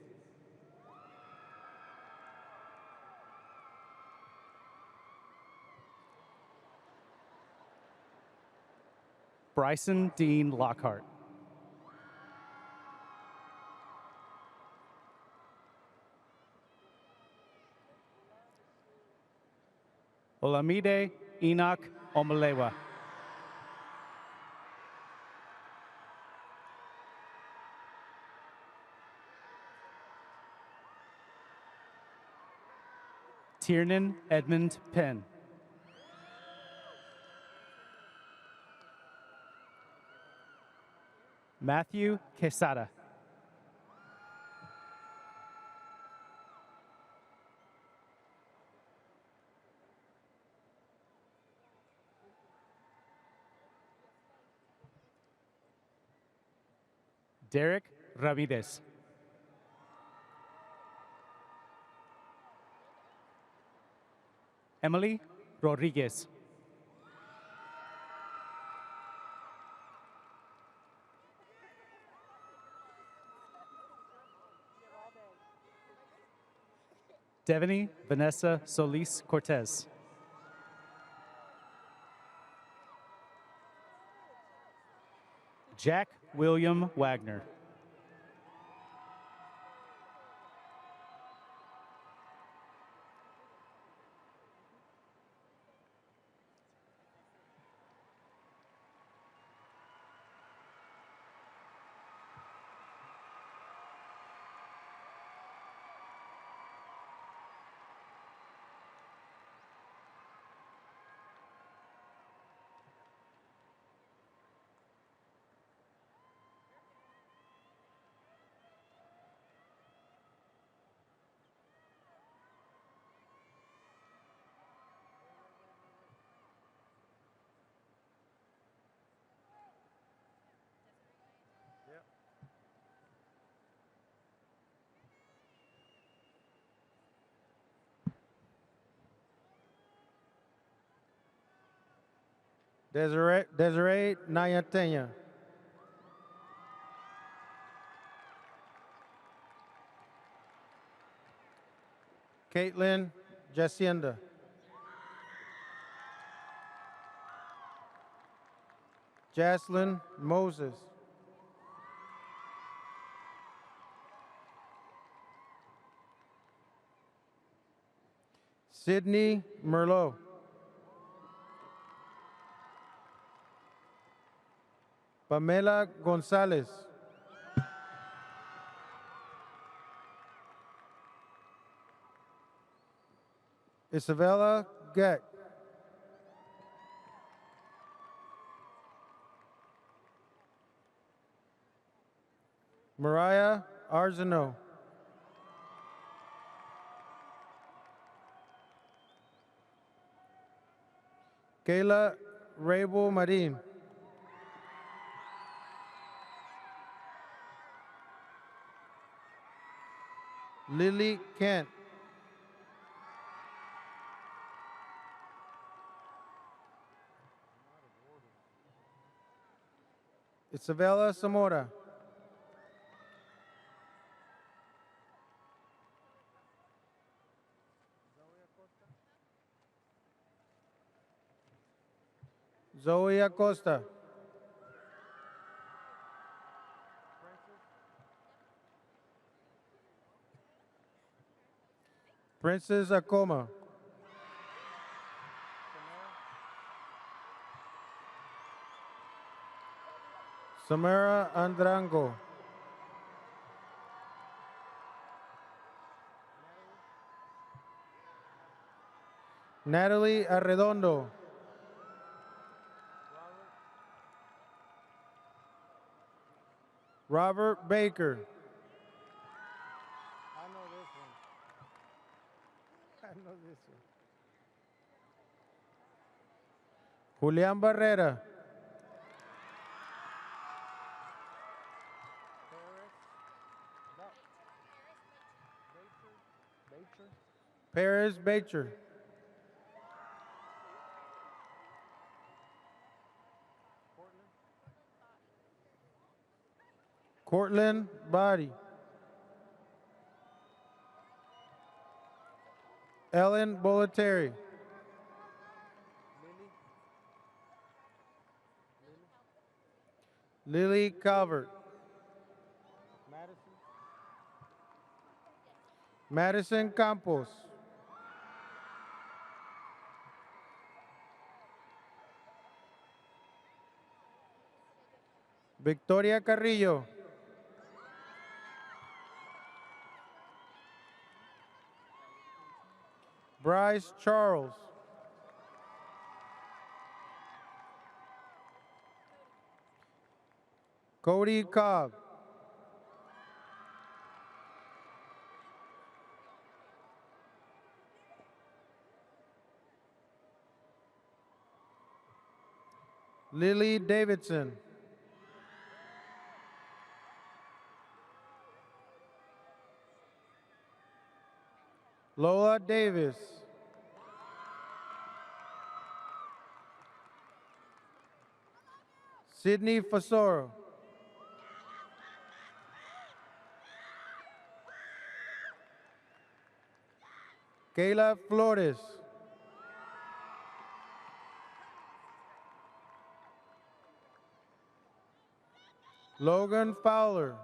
Bryson Dean Lockhart. Olamide Enoch Omalewa. Tiernan Edmund Penn. Matthew Quesada. Derek Ramirez. Emily Rodriguez. Devany Vanessa Solis Cortez. Jack William Wagner. Desiree Nayatenya. Caitlin Jacinda. Jaslyn Moses. Sydney Merlot. Pamela Gonzalez. Isabella Geck. Mariah Arzano. Kayla Rabel Marin. Lily Kent. Isabella Zamora. Zoe Acosta. Princess Acoma. Samara Andrango. Natalie Arredondo. Robert Baker. I know this one. I know this one. Julian Barrera. Paris Bacher. Cortland Body. Ellen Bolletary. Lily Calvert. Madison Campos. Victoria Carrillo. Bryce Charles. Cody Cobb. Lily Davidson. Lola Davis. Sydney Fasoro. Kayla Flores. Logan Fowler.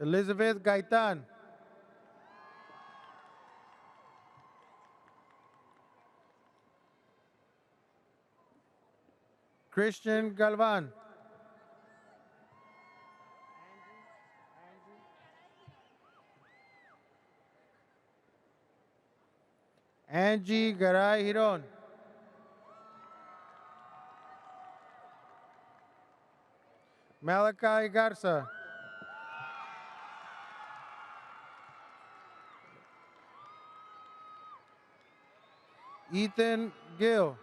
Elizabeth Gaitan. Christian Galvan. Angie Garay Hiron. Malachi Garza. Ethan Gill.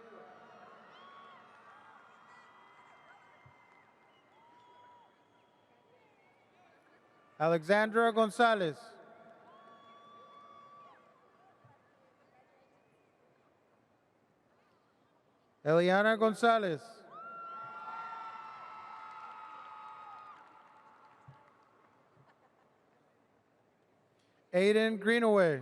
Alexandra Gonzalez. Eliana Gonzalez. Aiden Greenaway.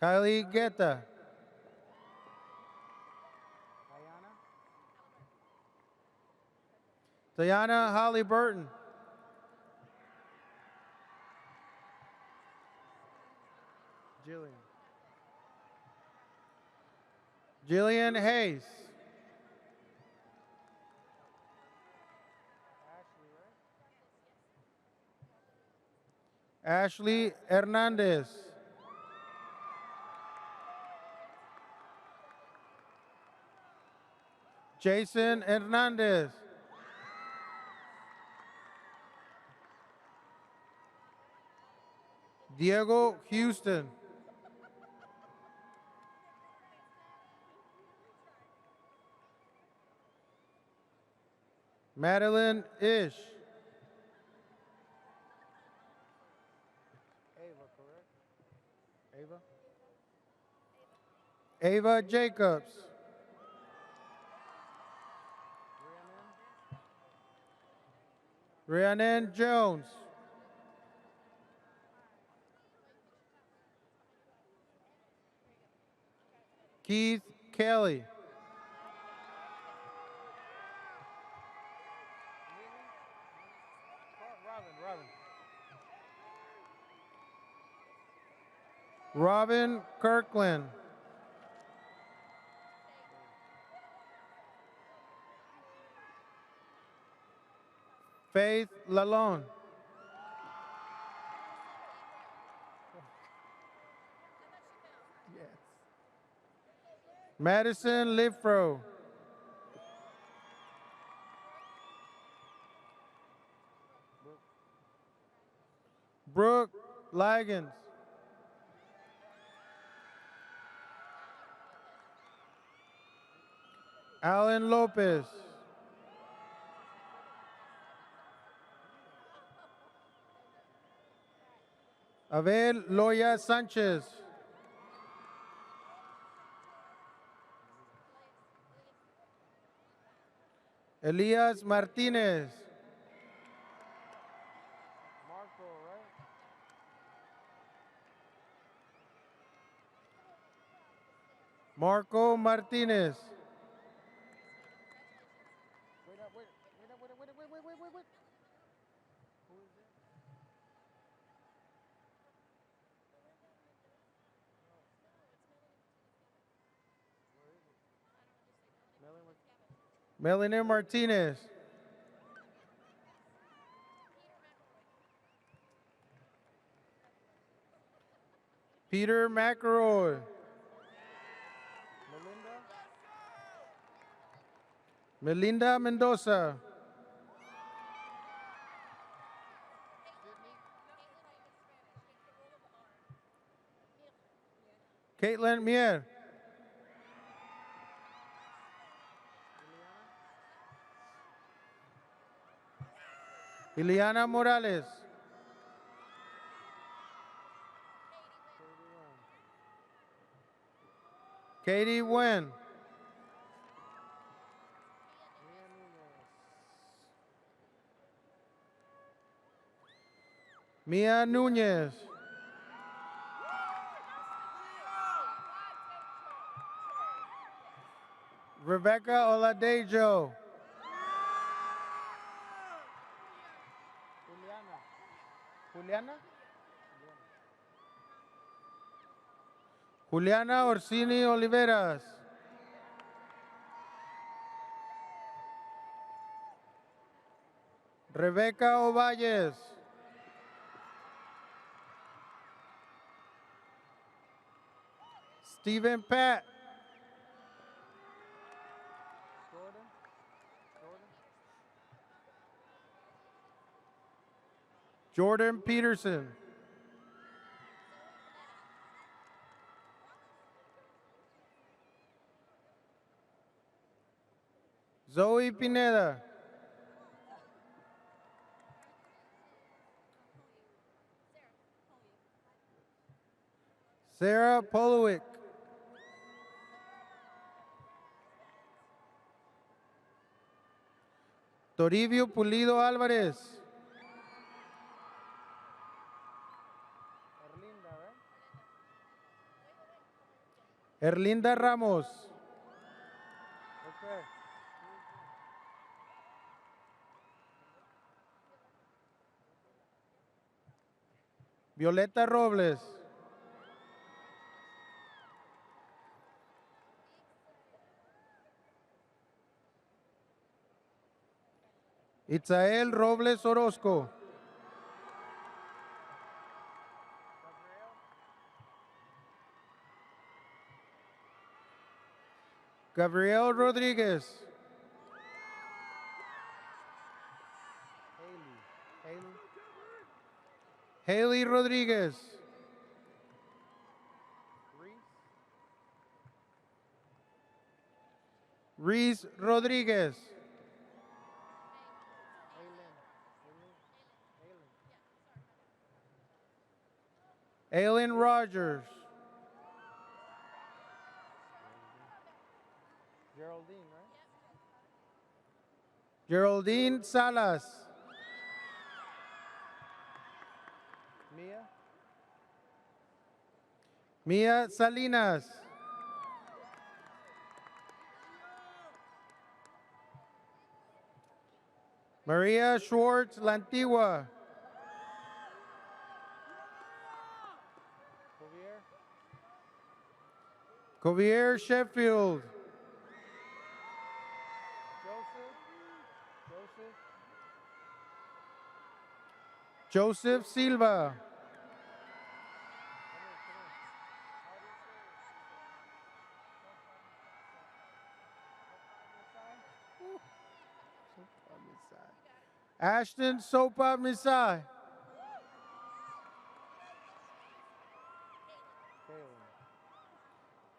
Kylie Guetta. Diana Holly Burton. Jillian Hayes. Ashley Hernandez. Jason Hernandez. Diego Houston. Madeline Ish. Ava Jacobs. Rhiannon Jones. Keith Kelly. Robin Kirkland. Faith Lalonde. Madison Lifro. Brooke Liggins. Alan Lopez. Abel Loya Sanchez. Elias Martinez. Marco Martinez. Melanie Martinez. Peter McElroy. Melinda Mendoza. Caitlin Mier. Ileana Morales. Katie Wen. Mia Nunez. Rebecca Oladejo. Juliana Orsini Oliveras. Rebecca Ovalles. Stephen Pat. Jordan Peterson. Zoe Pineda. Sarah Polowick. Toribio Pulido Álvarez. Erlinda Ramos. Okay. Violeta Robles. Itzael Robles Orozco. Gabriel Rodriguez. Haley Rodriguez. Reese Rodriguez. Aylin Rogers. Geraldine, right? Geraldine Salas. Mia. Mia Salinas. Maria Schwartz Lantigua. Covier Sheffield. Joseph Silva. Ashton Sopa Misai.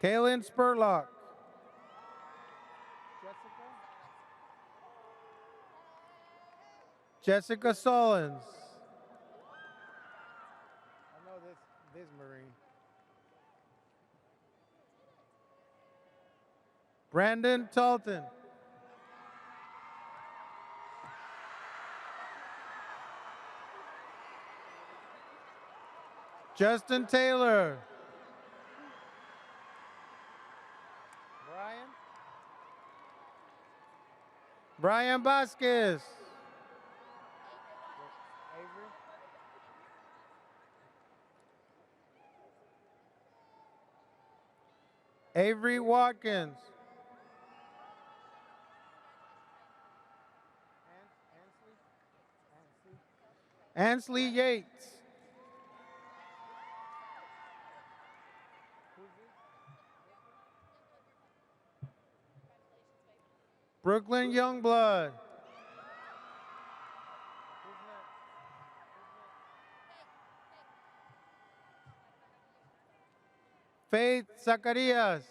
Kaylin Spurlock. Jessica Solins. I know this Marine. Brandon Talton. Justin Taylor. Brian Vasquez. Avery Watkins. Ansley Yates. Brooklyn Youngblood. Faith Zacarias.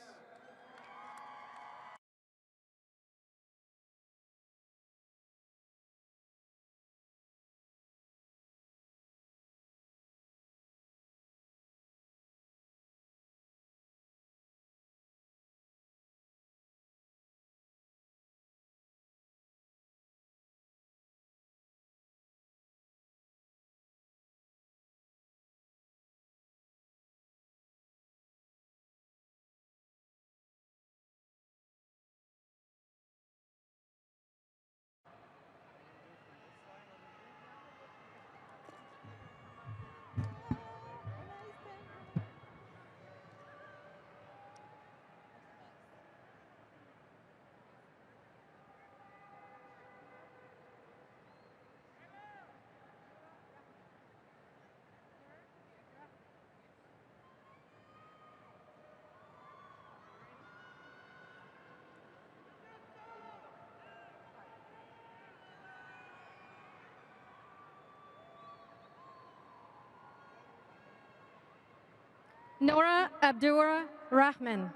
Nora Abdura Rahman.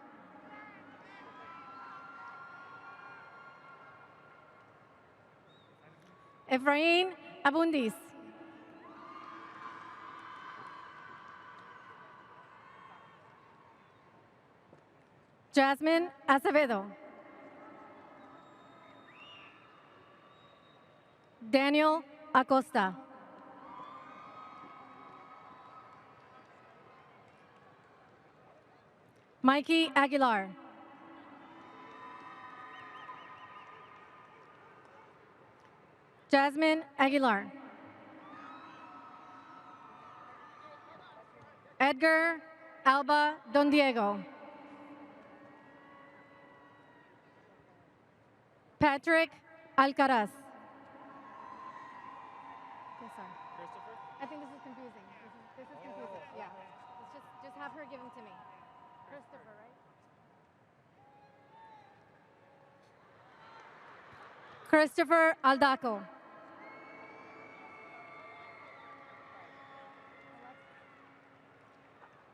Efrain Abundis. Jasmine Acevedo. Daniel Acosta. Mikey Aguilar. Jasmine Aguilar. Edgar Alba Don Diego. Patrick Alcaraz. Okay, sorry. I think this is confusing. This is confusing. Yeah. Let's just have her give them to me. Christopher, right? Christopher Aldaco.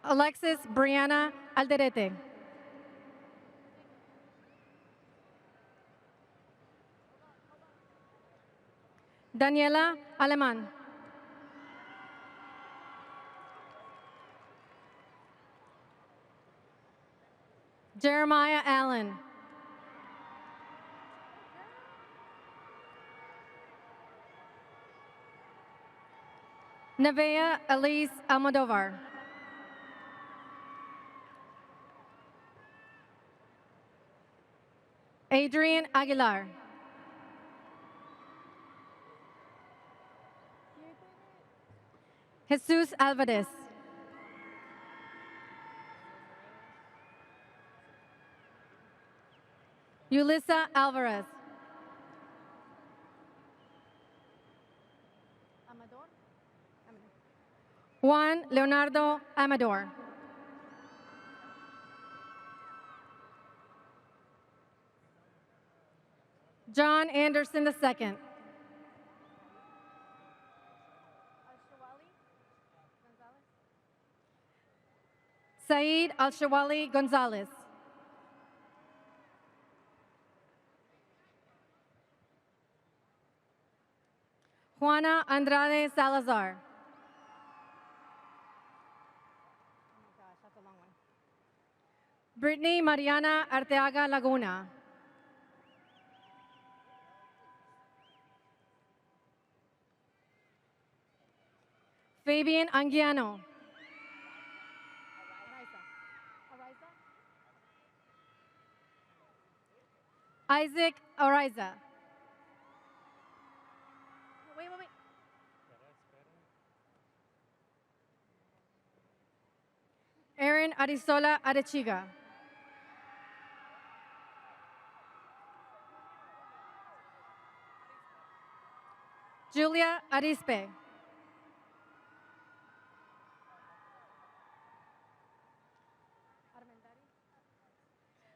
Alexis Brianna Alderete. Daniela Aleman. Jeremiah Allen. Nevea Elise Almodovar. Adrian Aguilar. Jesus Alvarez. Yulissa Alvarez. Juan Leonardo Amador. John Anderson II. Saeed Al-Shawali Gonzalez. Juana Andrade Salazar. Brittany Mariana Arteaga Laguna. Fabian Anguiano. Isaac Ariza. Wait. Aaron Arizola Arechiga. Julia Arispe.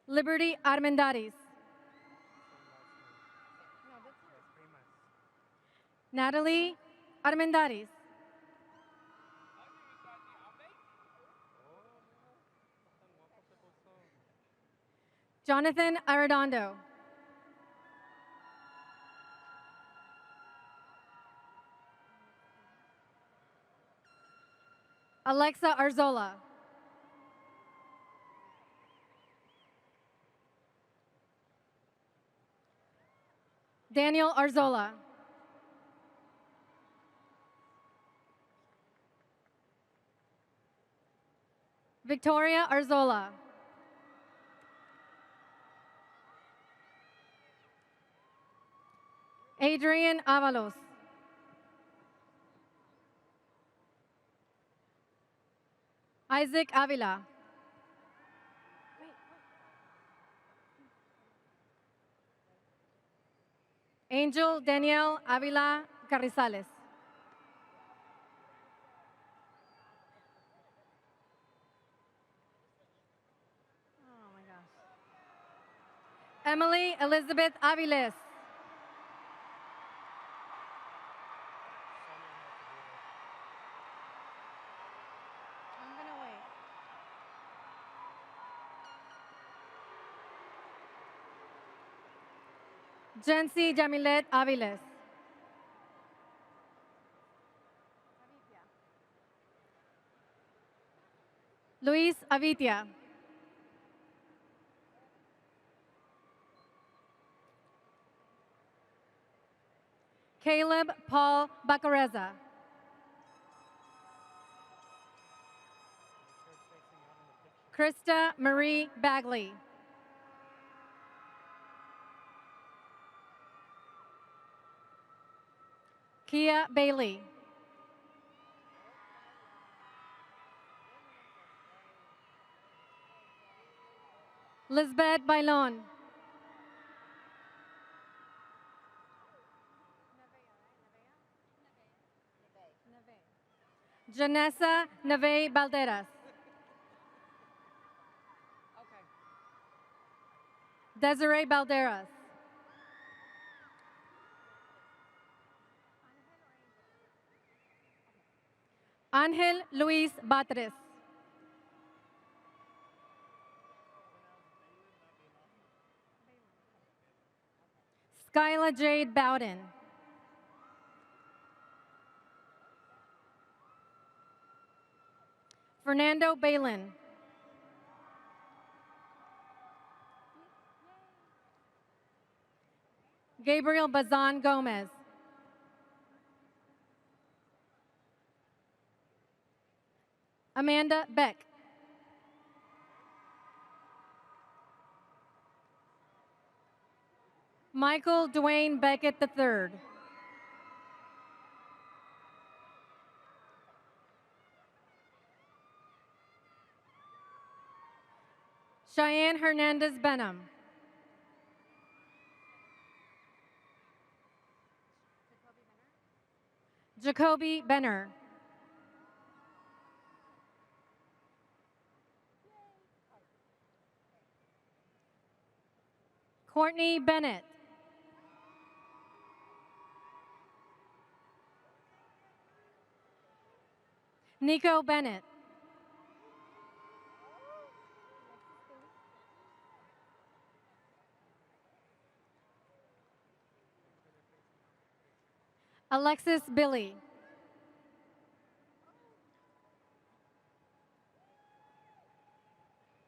Liberty Armendariz. Natalie Armendariz. Jonathan Arredondo. Alexa Arzola. Daniel Arzola. Victoria Arzola. Adrian Avalos. Isaac Avila. Angel Danielle Avila Carrizales. Oh my gosh. Emily Elizabeth Aviles. I'm gonna wait. Jency Jamilet Aviles. Luis Avitia. Caleb Paul Bacareza. Krista Marie Bagley. Kia Bailey. Lisbeth Bailon. Janessa Neve Balderas. Desiree Balderas. Ángel Luis Batres. Skyla Jade Bowden. Fernando Balin. Gabriel Bazan Gomez. Amanda Beck. Michael Dwayne Beckett III. Cheyenne Hernandez Benham. Jacoby Benner. Courtney Bennett. Nico Bennett. Alexis Billy.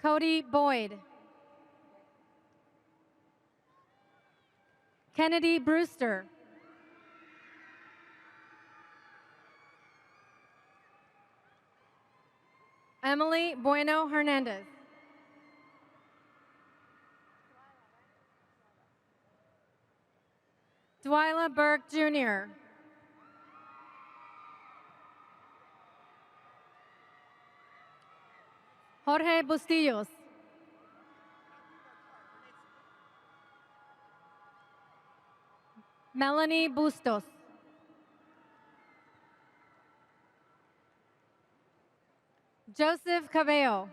Cody Boyd. Kennedy Brewster. Emily Bueno Hernandez. Dwyla Burke Jr. Jorge Bustillos. Melanie Bustos. Joseph Cabello.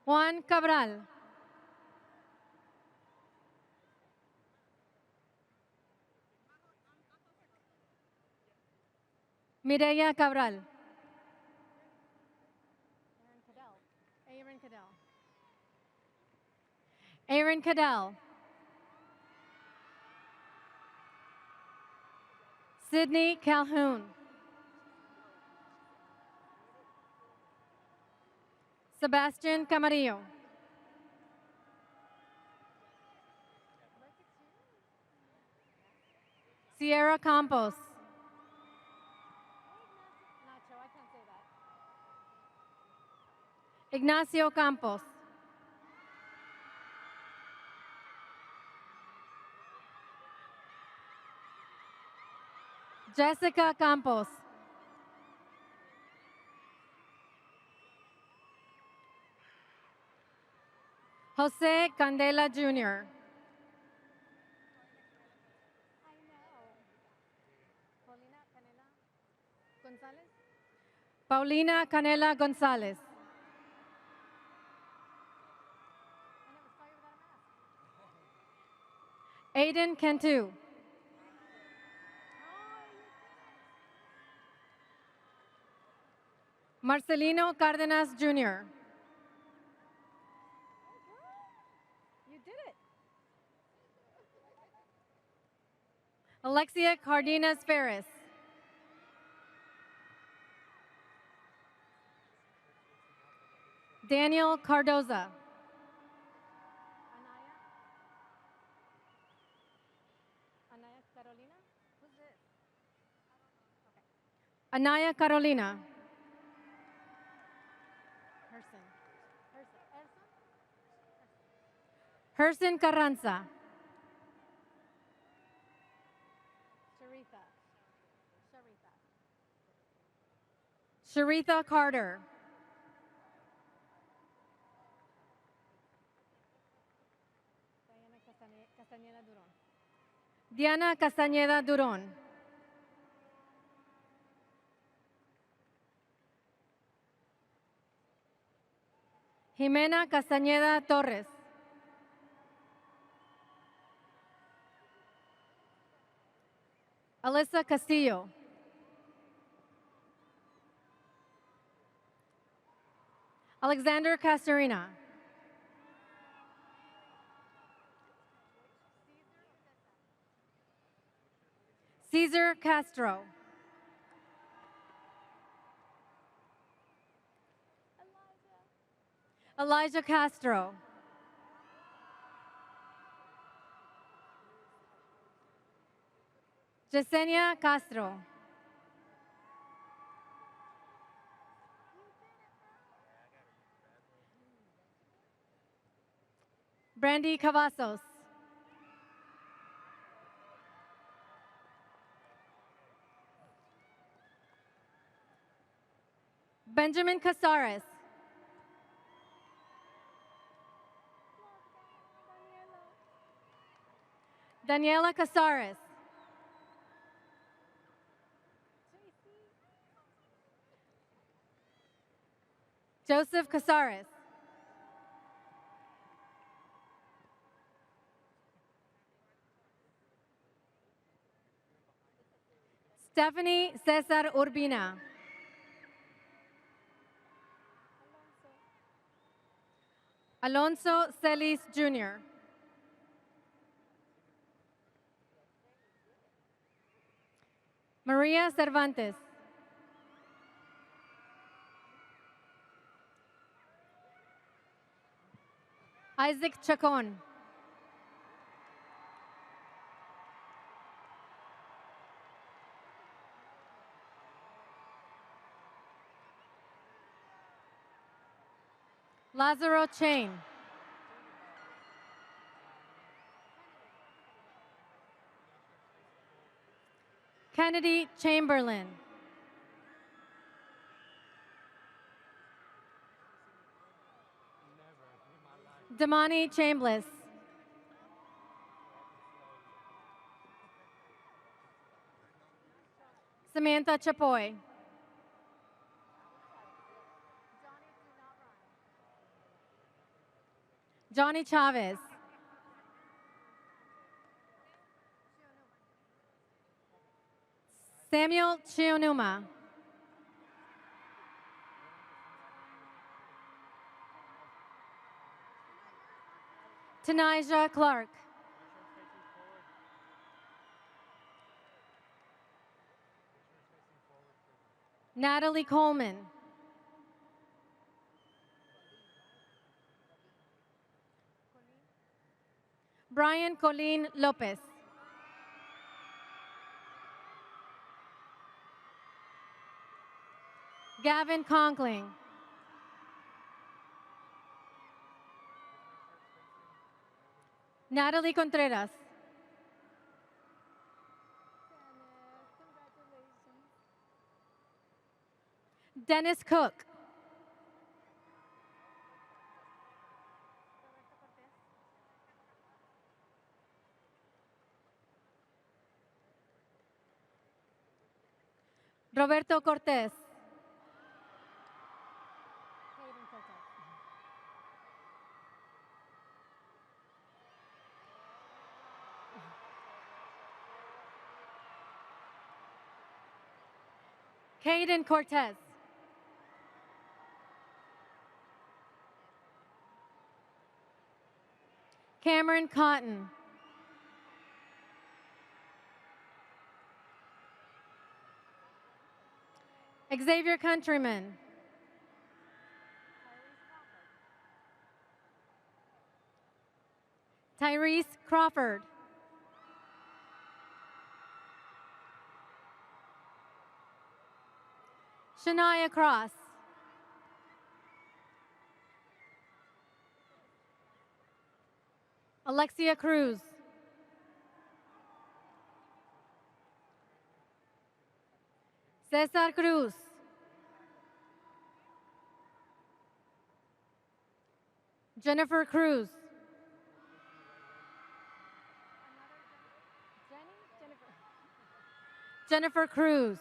Juan Cabral. Mireya Cabral. Aaron Cadell. Sydney Calhoun. Sebastian Camarillo. Sierra Campos. Ignacio Campos. Jessica Campos. Jose Candela Jr. Paulina Canela Gonzalez. Aiden Cantu. Marcelino Cárdenas Jr. You did it. Alexia Cardenas Ferris. Daniel Cardoza. Anaya Carolina. Herson Carranza. Sharitha Carter. Diana Castañeda Durón. Jimena Castañeda Torres. Alyssa Castillo. Alexander Castorina. Cesar Castro. Elijah Castro. Yesenia Castro. Brandy Cavazos. Benjamin Casares. Daniela Casares. Joseph Casares. Stephanie Cesar Urbina. Alonso Celis Jr. Maria Cervantes. Isaac Chacon. Lazaro Chain. Kennedy Chamberlain. Damani Chambliss. Samantha Chapoy. Johnny Chavez. Samuel Chionuma. Tanijah Clark. Natalie Coleman. Brian Colleen Lopez. Gavin Conkling. Natalie Contreras. Dennis Cook. Roberto Cortés. Caden Cortez. Cameron Cotton. Xavier Countryman. Tyrese Crawford. Shania Cross. Alexia Cruz. Cesar Cruz. Jennifer Cruz. Jennifer Cruz.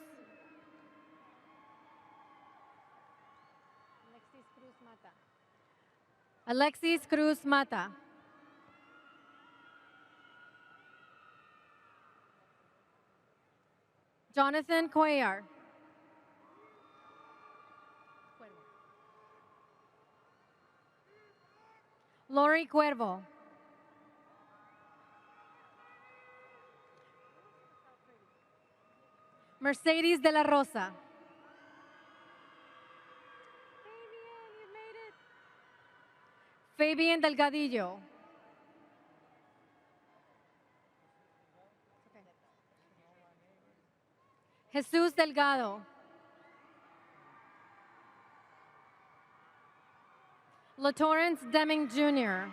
Alexis Cruz Mata. Jonathan Cuellar. Lori Cuervo. Mercedes de la Rosa. Fabian Delgadillo. Jesús Delgado. LaTorrance Deming Jr.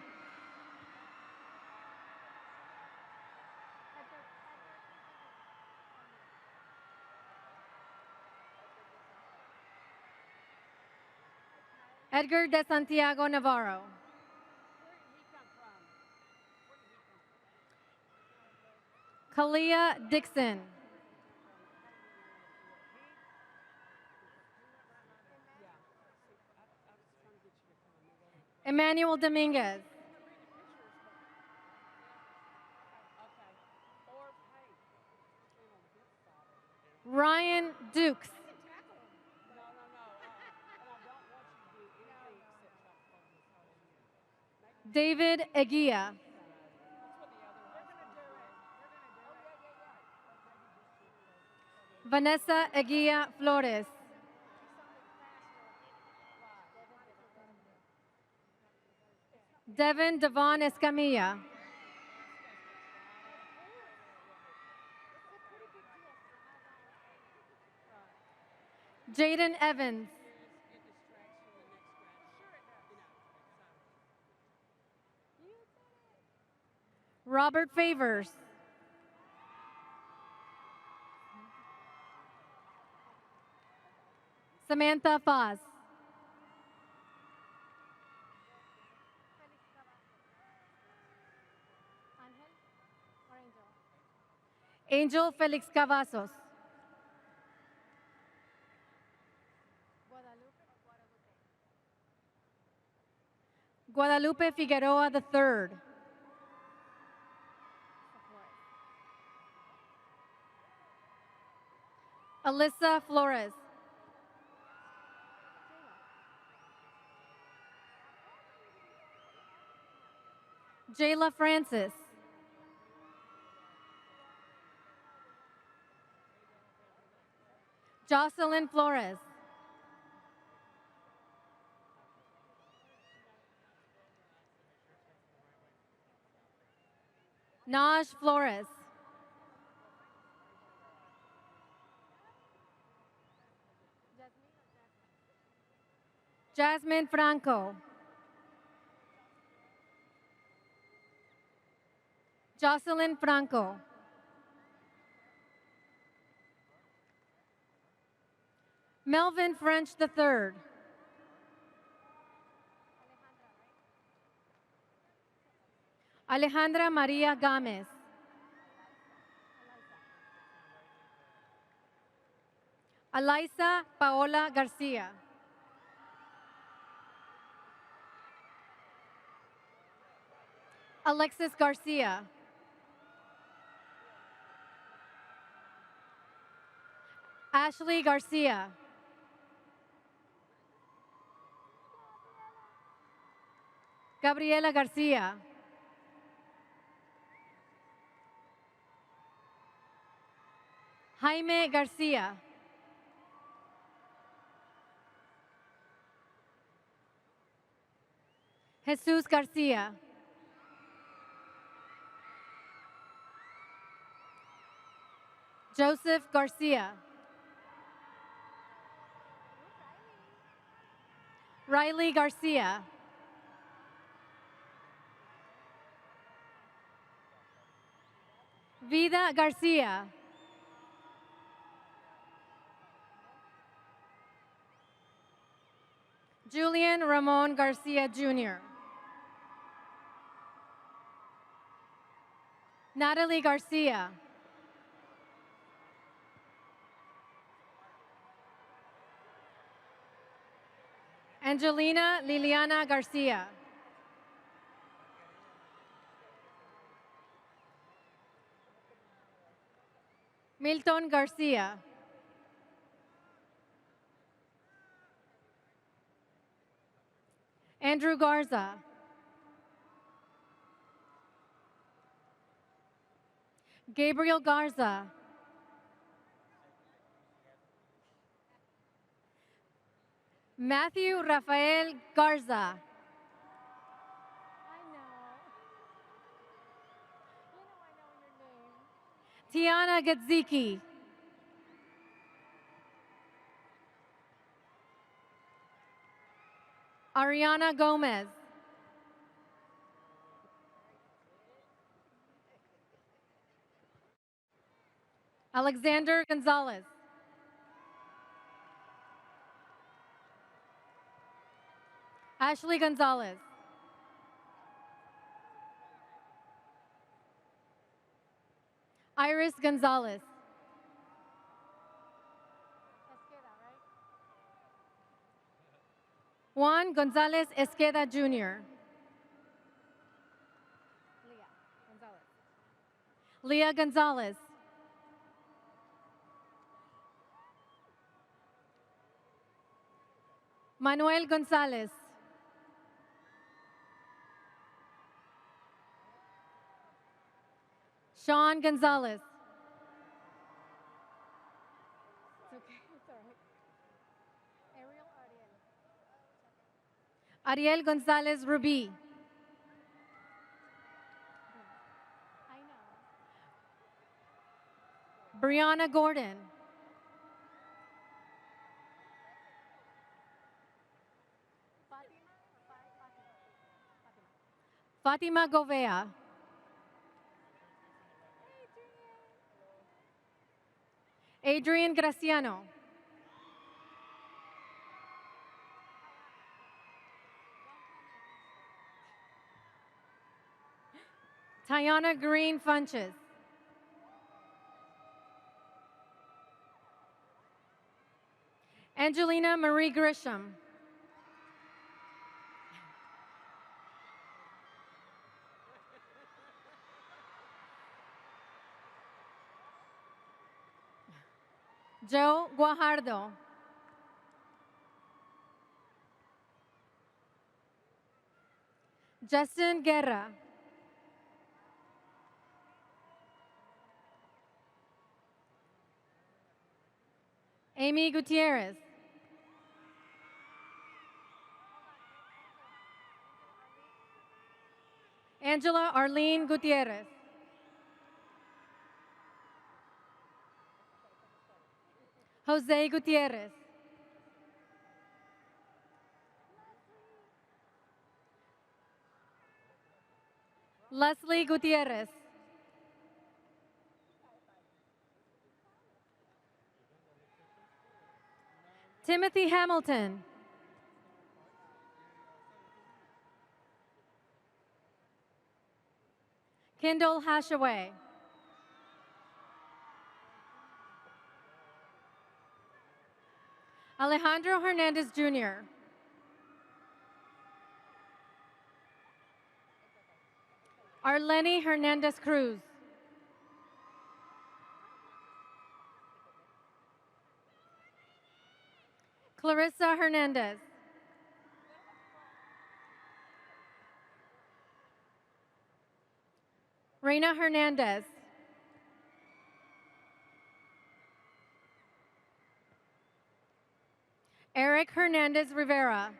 Edgar de Santiago Navarro. Kalia Dixon. Emmanuel Dominguez. Ryan Dukes. David Eguia. Vanessa Eguia Flores. Devin Devon Escamilla. Jaden Evans. Robert Favors. Samantha Foss. Angel Felix Cavazos. Guadalupe Figueroa III. Alyssa Flores. Jayla Francis. Jocelyn Flores. Naj Flores. Jasmine Franco. Jocelyn Franco. Melvin French III. Alejandra Maria Gomez. Alaisa Paola Garcia. Alexis Garcia. Ashley Garcia. Gabriela Garcia. Jaime Garcia. Jesus Garcia. Joseph Garcia. Riley Garcia. Vida Garcia. Julian Ramon Garcia Jr. Natalie Garcia. Angelina Liliana Garcia. Milton Garcia. Andrew Garza. Gabriel Garza. Matthew Rafael Garza. Tiana Gadziki. Ariana Gomez. Alexander Gonzalez. Ashley Gonzalez. Iris Gonzalez. Juan Gonzalez Esqueda Jr. Leah Gonzalez. Manuel Gonzalez. Sean Gonzalez. Ariel Gonzalez Rubi. Brianna Gordon. Fatima Govea. Adrian Graciano. Tiana Green Funches. Angelina Marie Grisham. Joe Guajardo. Justin Guerra. Amy Gutierrez. Angela Arlene Gutierrez. Jose Gutierrez. Leslie Gutierrez. Timothy Hamilton. Kendall Hashaway. Alejandro Hernandez Jr. Arleni Hernandez Cruz. Clarissa Hernandez. Reina Hernandez. Eric Hernandez Rivera.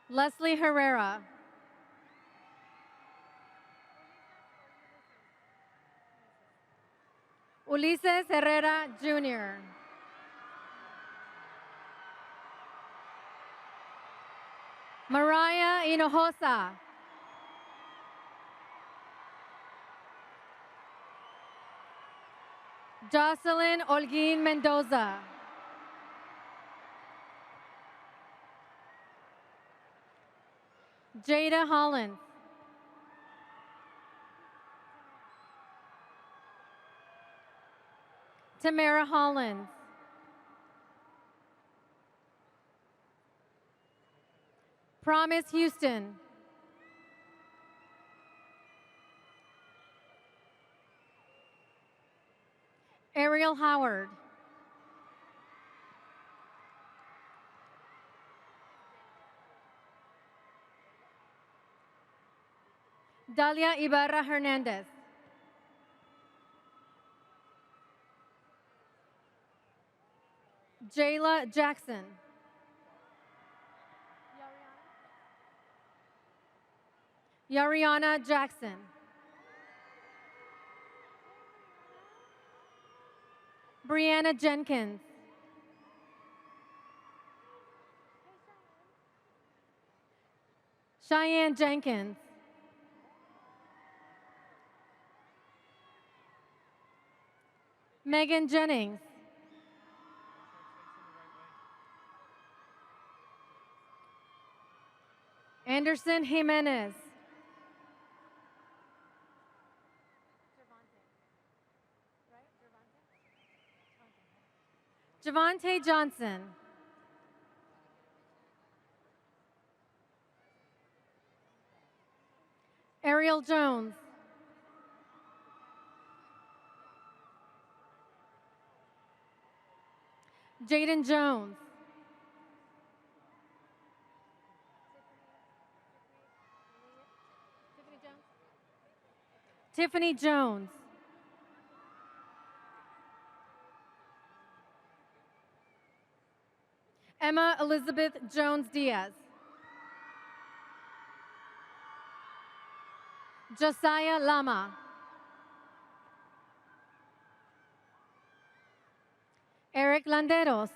Leslie Herrera. Ulises Herrera Jr. Mariah Hinojosa. Jocelyn Olguin Mendoza. Jada Hollins. Tamara Hollins. Promise Houston. Ariel Howard. Dalia Ibarra Hernandez. Jayla Jackson. Yariana Jackson. Brianna Jenkins. Cheyenne Jenkins. Megan Jennings. Anderson Jimenez. Javante Johnson. Ariel Jones. Jaden Jones. Tiffany Jones. Emma Elizabeth Jones Diaz. Josiah Lama. Eric Landeros.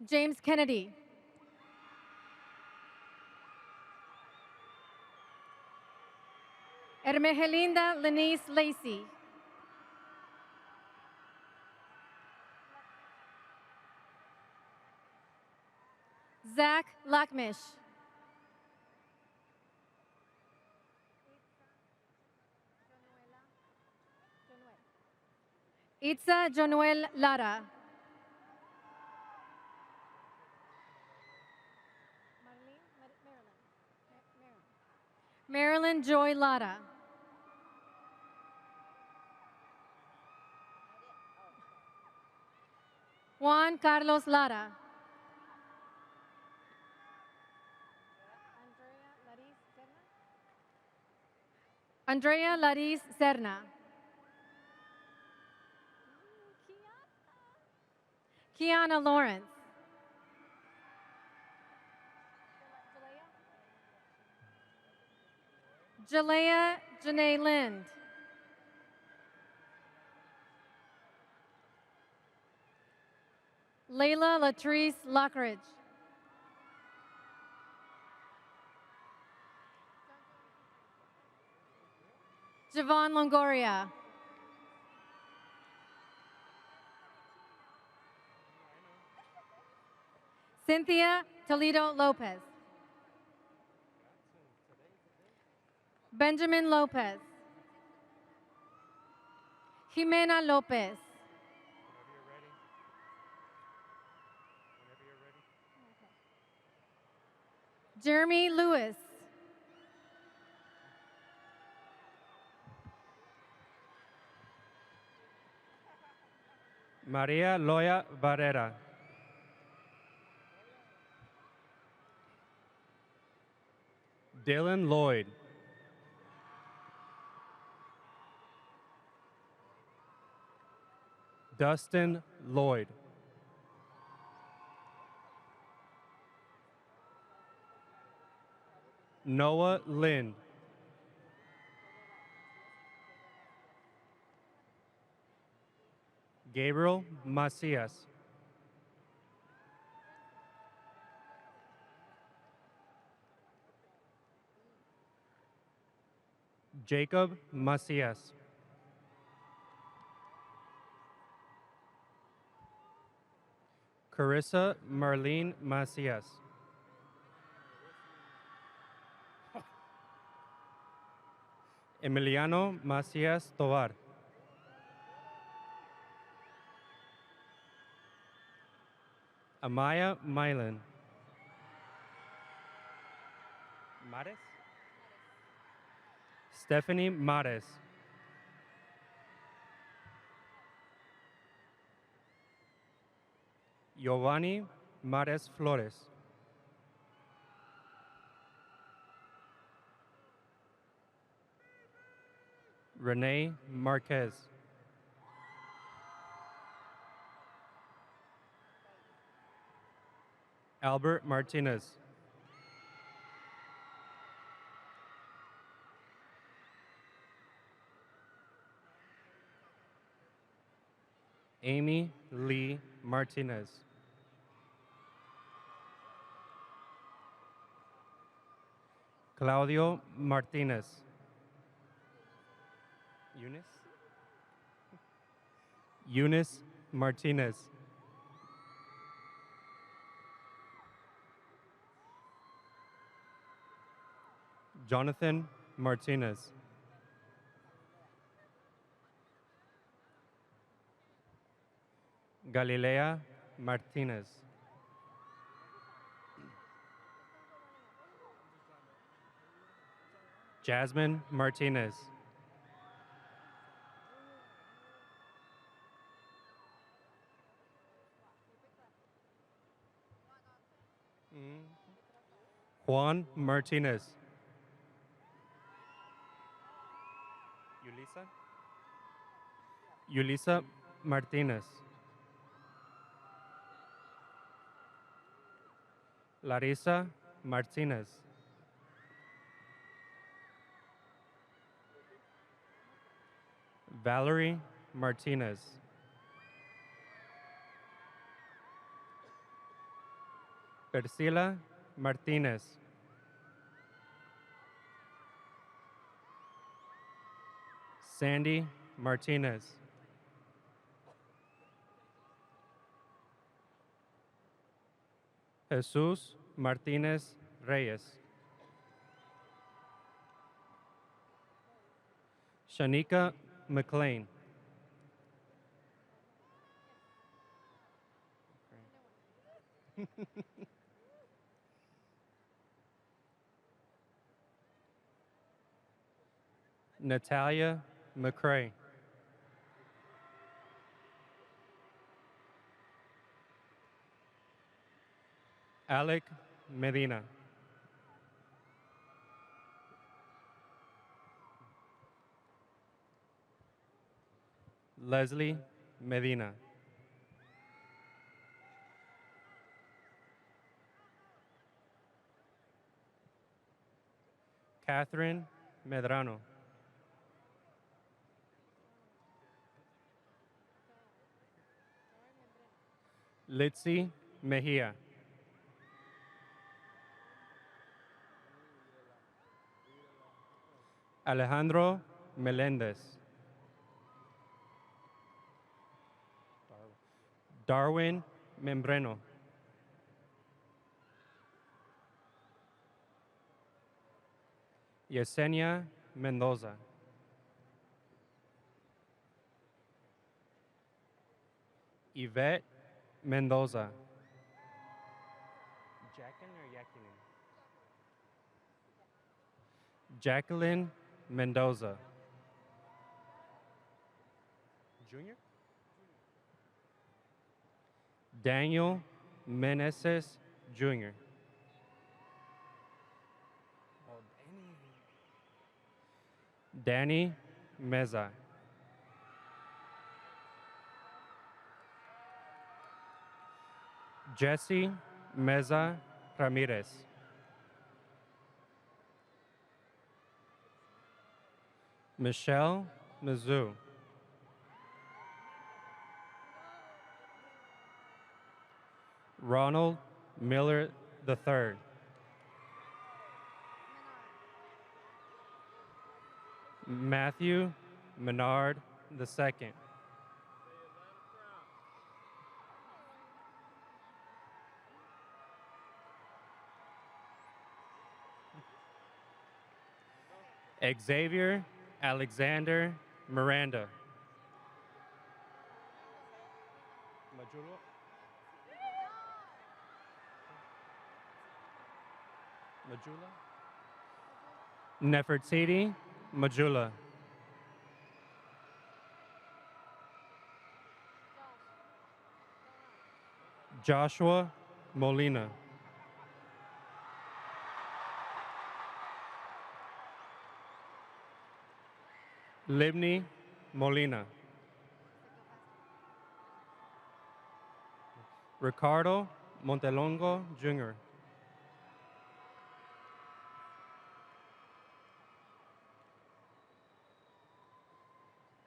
James Kennedy. Hermegelinda Lenice Lacey. Zach Lackmish. Itza Jonuel Lara. Marilyn Joy Lara. Juan Carlos Lara. Andrea Laris Serna. Kiana Lawrence. Jalea Janae Lind. Layla Latrice Lockridge. Javon Longoria. Cynthia Toledo Lopez. Benjamin Lopez. Jimena Lopez. Jeremy Lewis. Maria Loya Barrera. Dylan Lloyd. Dustin Lloyd. Noah Lind. Gabriel Macias. Jacob Macias. Carissa Marlene Macias. Emiliano Macias Tovar. Amaya Milan. Mares? Stephanie Mares. Giovanni Mares Flores. Renee Marquez. Albert Martinez. Amy Lee Martinez. Claudio Martinez. Eunice Martinez. Jonathan Martinez. Galilea Martinez. Jasmine Martinez. Juan Martinez. Yulisa Martinez. Larissa Martinez. Valerie Martinez. Priscila Martinez. Sandy Martinez. Jesus Martinez Reyes. Shanika McLean. Natalia McCrae. Alec Medina. Leslie Medina. Catherine Medrano. Litzy Mejia. Alejandro Melendez. Darwin Membreno. Yesenia Mendoza. Yvette Mendoza. Jacqueline Mendoza. Junior? Daniel Meneses Jr. Danny Meza. Jesse Meza Ramirez. Michelle Mizzou. Ronald Miller III. Matthew Menard II. Xavier Alexander Miranda. Majula? Nefertiti Majula. Joshua Molina. Libni Molina. Ricardo Montelongo Jr.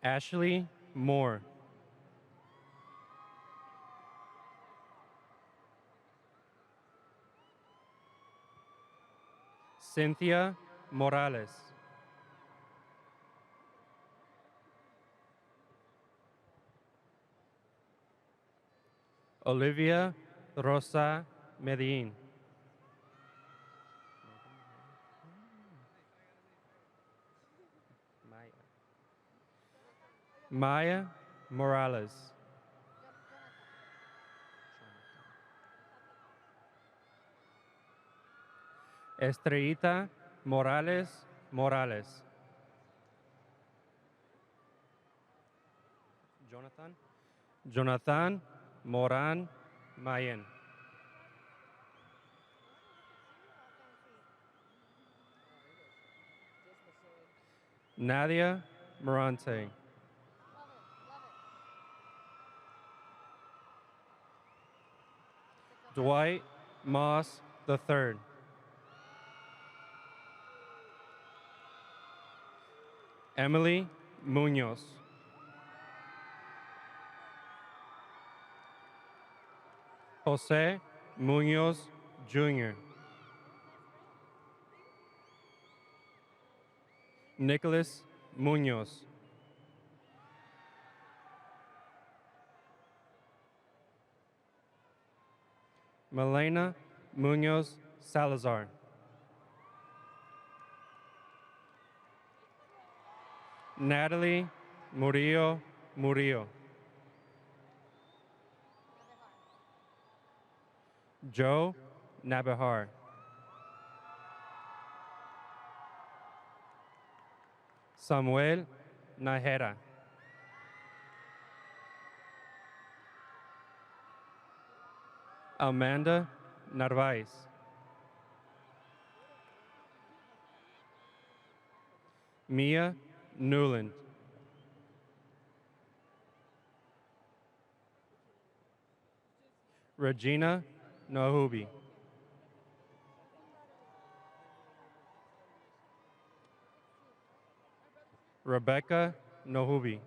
Ashley Moore. Cynthia Morales. Olivia Rosa Medellin. Maya Morales. Estrellita Morales Morales. Jonathan Moran Mayen. Nadia Morante. Dwight Moss III. Emily Munoz. Jose Munoz Jr. Nicholas Munoz. Melena Munoz Salazar. Natalie Murillo Murillo. Joe Nabahar. Samuel Najera. Amanda Narvaez. Mia Newland. Regina Nahubi. Rebecca Nahubi.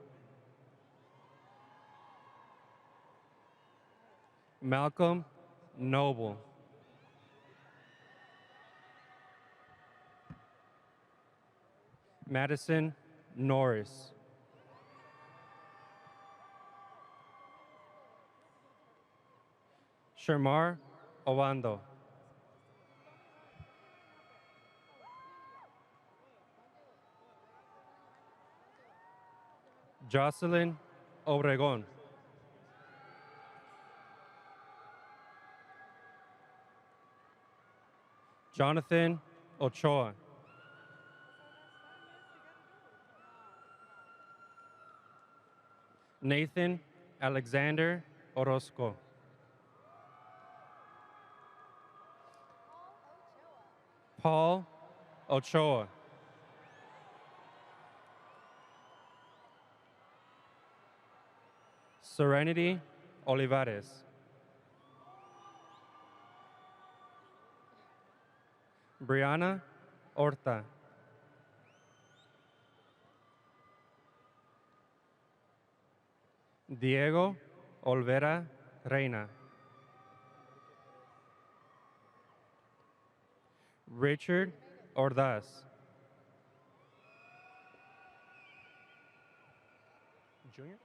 Malcolm Noble. Madison Norris. Shermar Owando. Jocelyn Obregon. Jonathan Ochoa. Nathan Alexander Orozco. Paul Ochoa. Serenity Olivares. Brianna Horta. Diego Olvera Reina. Richard Ordaz. Jr.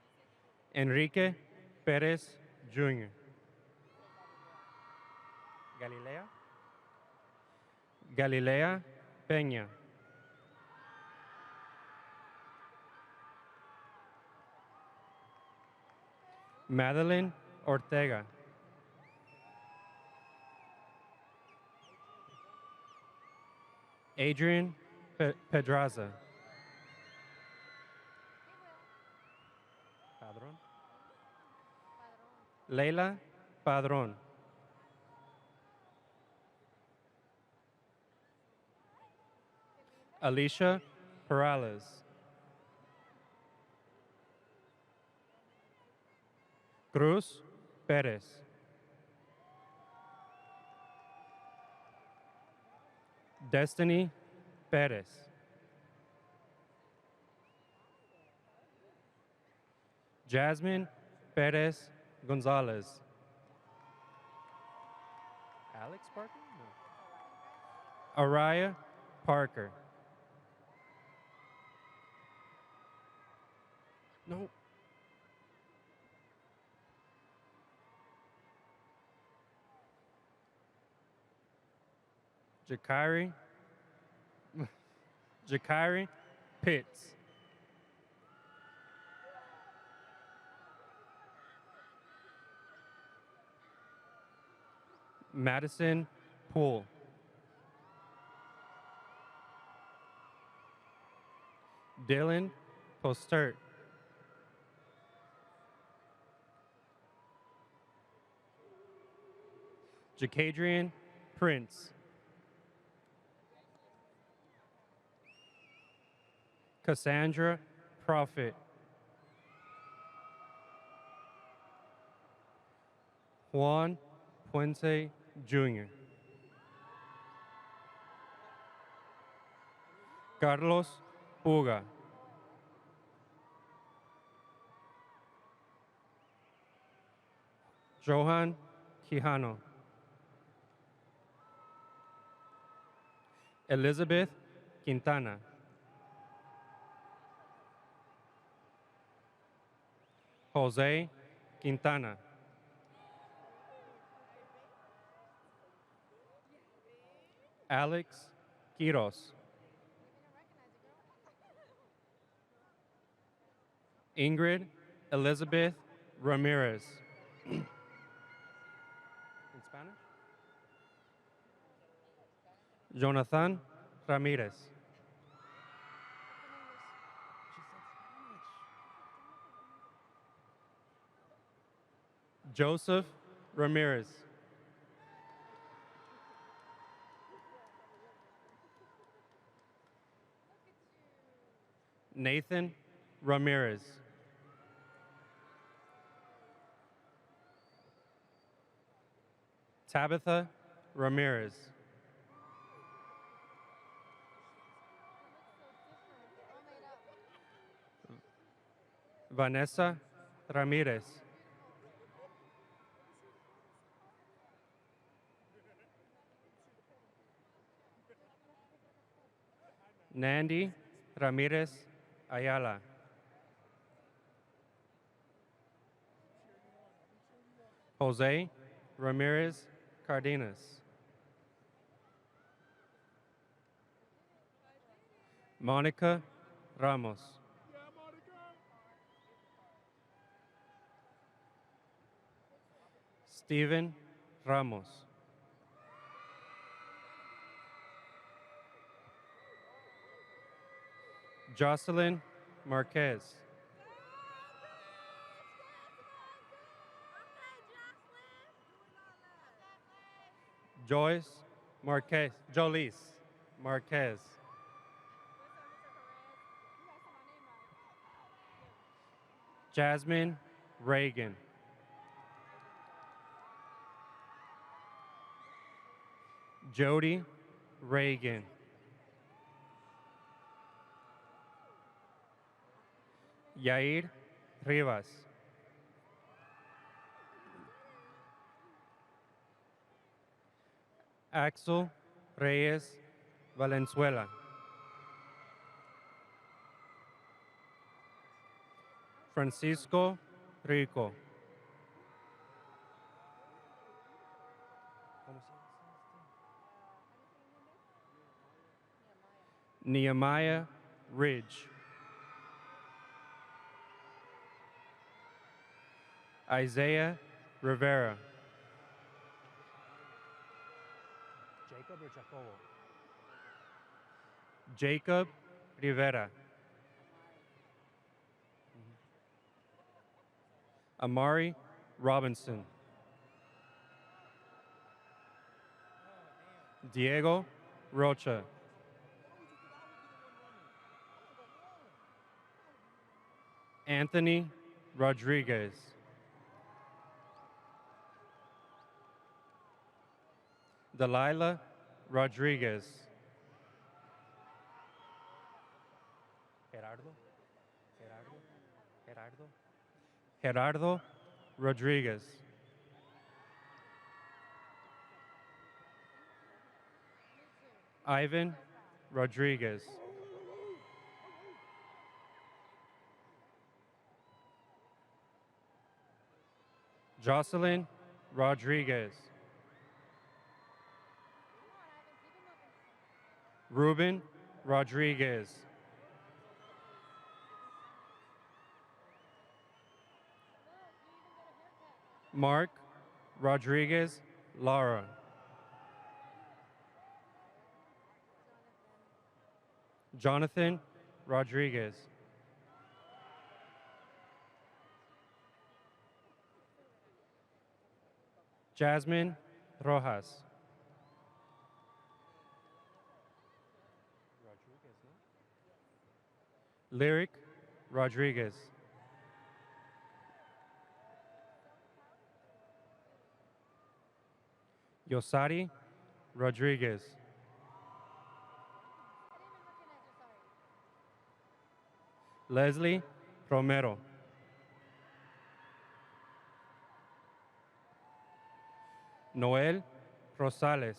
Enrique Perez Jr. Galilea Peña. Madeline Ortega. Adrian Pedraza. Padron. Leila Padron. Alicia Perales. Cruz Perez. Destiny Perez. Jasmine Perez Gonzalez. Alex Parker? No. Araya Parker. No. Jakari Pitts. Madison Poole. Dylan Postert. Jacadrian Prince. Cassandra Prophet. Juan Puente Jr. Carlos Puga. Johan Quijano. Elizabeth Quintana. Jose Quintana. Alex Quiros. Ingrid Elizabeth Ramirez. In Spanish? Jonathan Ramirez. Joseph Ramirez. Nathan Ramirez. Tabitha Ramirez. Vanessa Ramirez. Nandy Ramirez Ayala. Jose Ramirez Cardenas. Monica Ramos. Steven Ramos. Jocelyn Marquez. Joyce Marquez. Jolice Marquez. Jasmine Reagan. Jody Reagan. Yair Rivas. Axel Reyes Valenzuela. Francisco Rico. Nehemiah Ridge. Isaiah Rivera. Jacob or Jacobo? Jacob Rivera. Amari Robinson. Diego Rocha. Anthony Rodriguez. Delilah Rodriguez. Gerardo? Gerardo Rodriguez. Ivan Rodriguez. Jocelyn Rodriguez. Ruben Rodriguez. Mark Rodriguez Lara. Jonathan Rodriguez. Jasmine Rojas. Lyric Rodriguez. Yosari Rodriguez. Leslie Romero. Noel Rosales.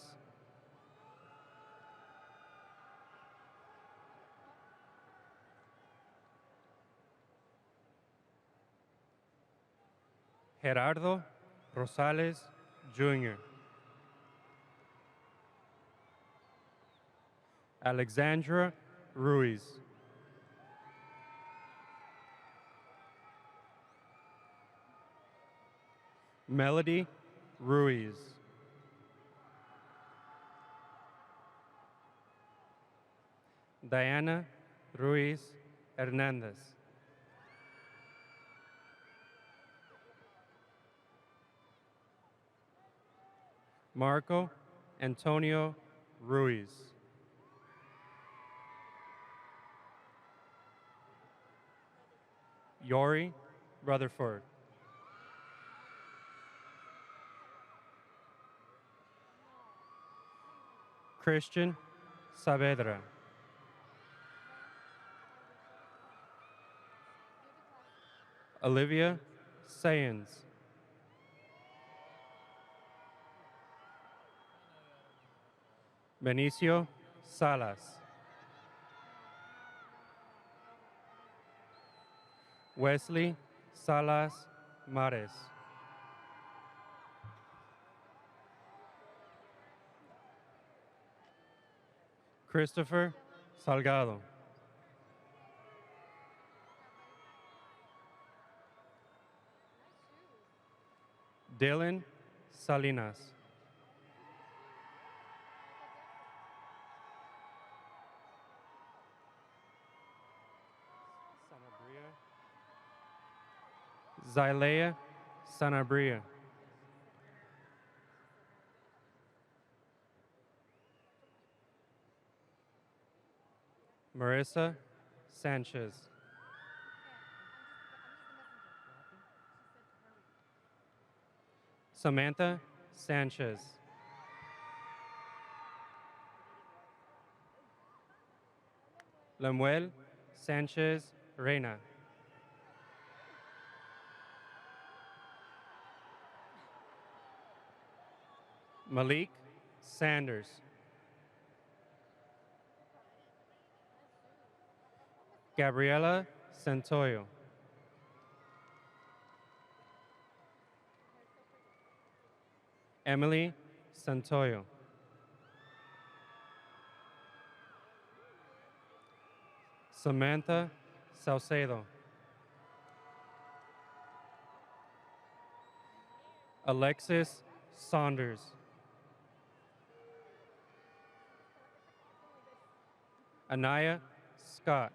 Gerardo Rosales Jr. Alexandra Ruiz. Melody Ruiz. Diana Ruiz Hernandez. Marco Antonio Ruiz. Yori Rutherford. Christian Saavedra. Olivia Sayens. Benicio Salas. Wesley Salas Mares. Christopher Salgado. Dylan Salinas. Zylea Sanabria. Marissa Sanchez. Samantha Sanchez. Lemuel Sanchez Reina. Malik Sanders. Gabriela Santoyo. Emily Santoyo. Samantha Salcedo. Alexis Saunders. Anaya Scott.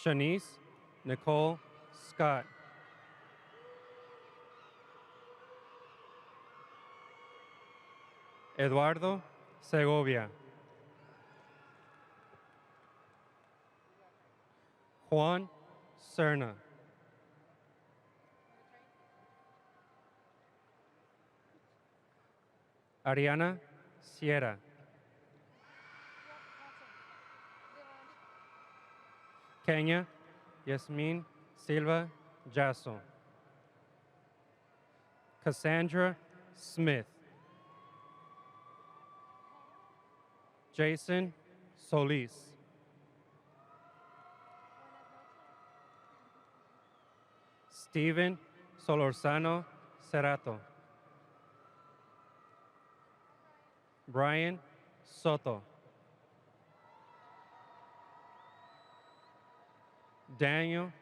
Shanice Nicole Scott. Eduardo Segovia. Juan Serna. Ariana Sierra. Kenya Yasmin Silva Jasso. Cassandra Smith. Jason Solis. Steven Solorzano Cerato. Brian Soto. Daniel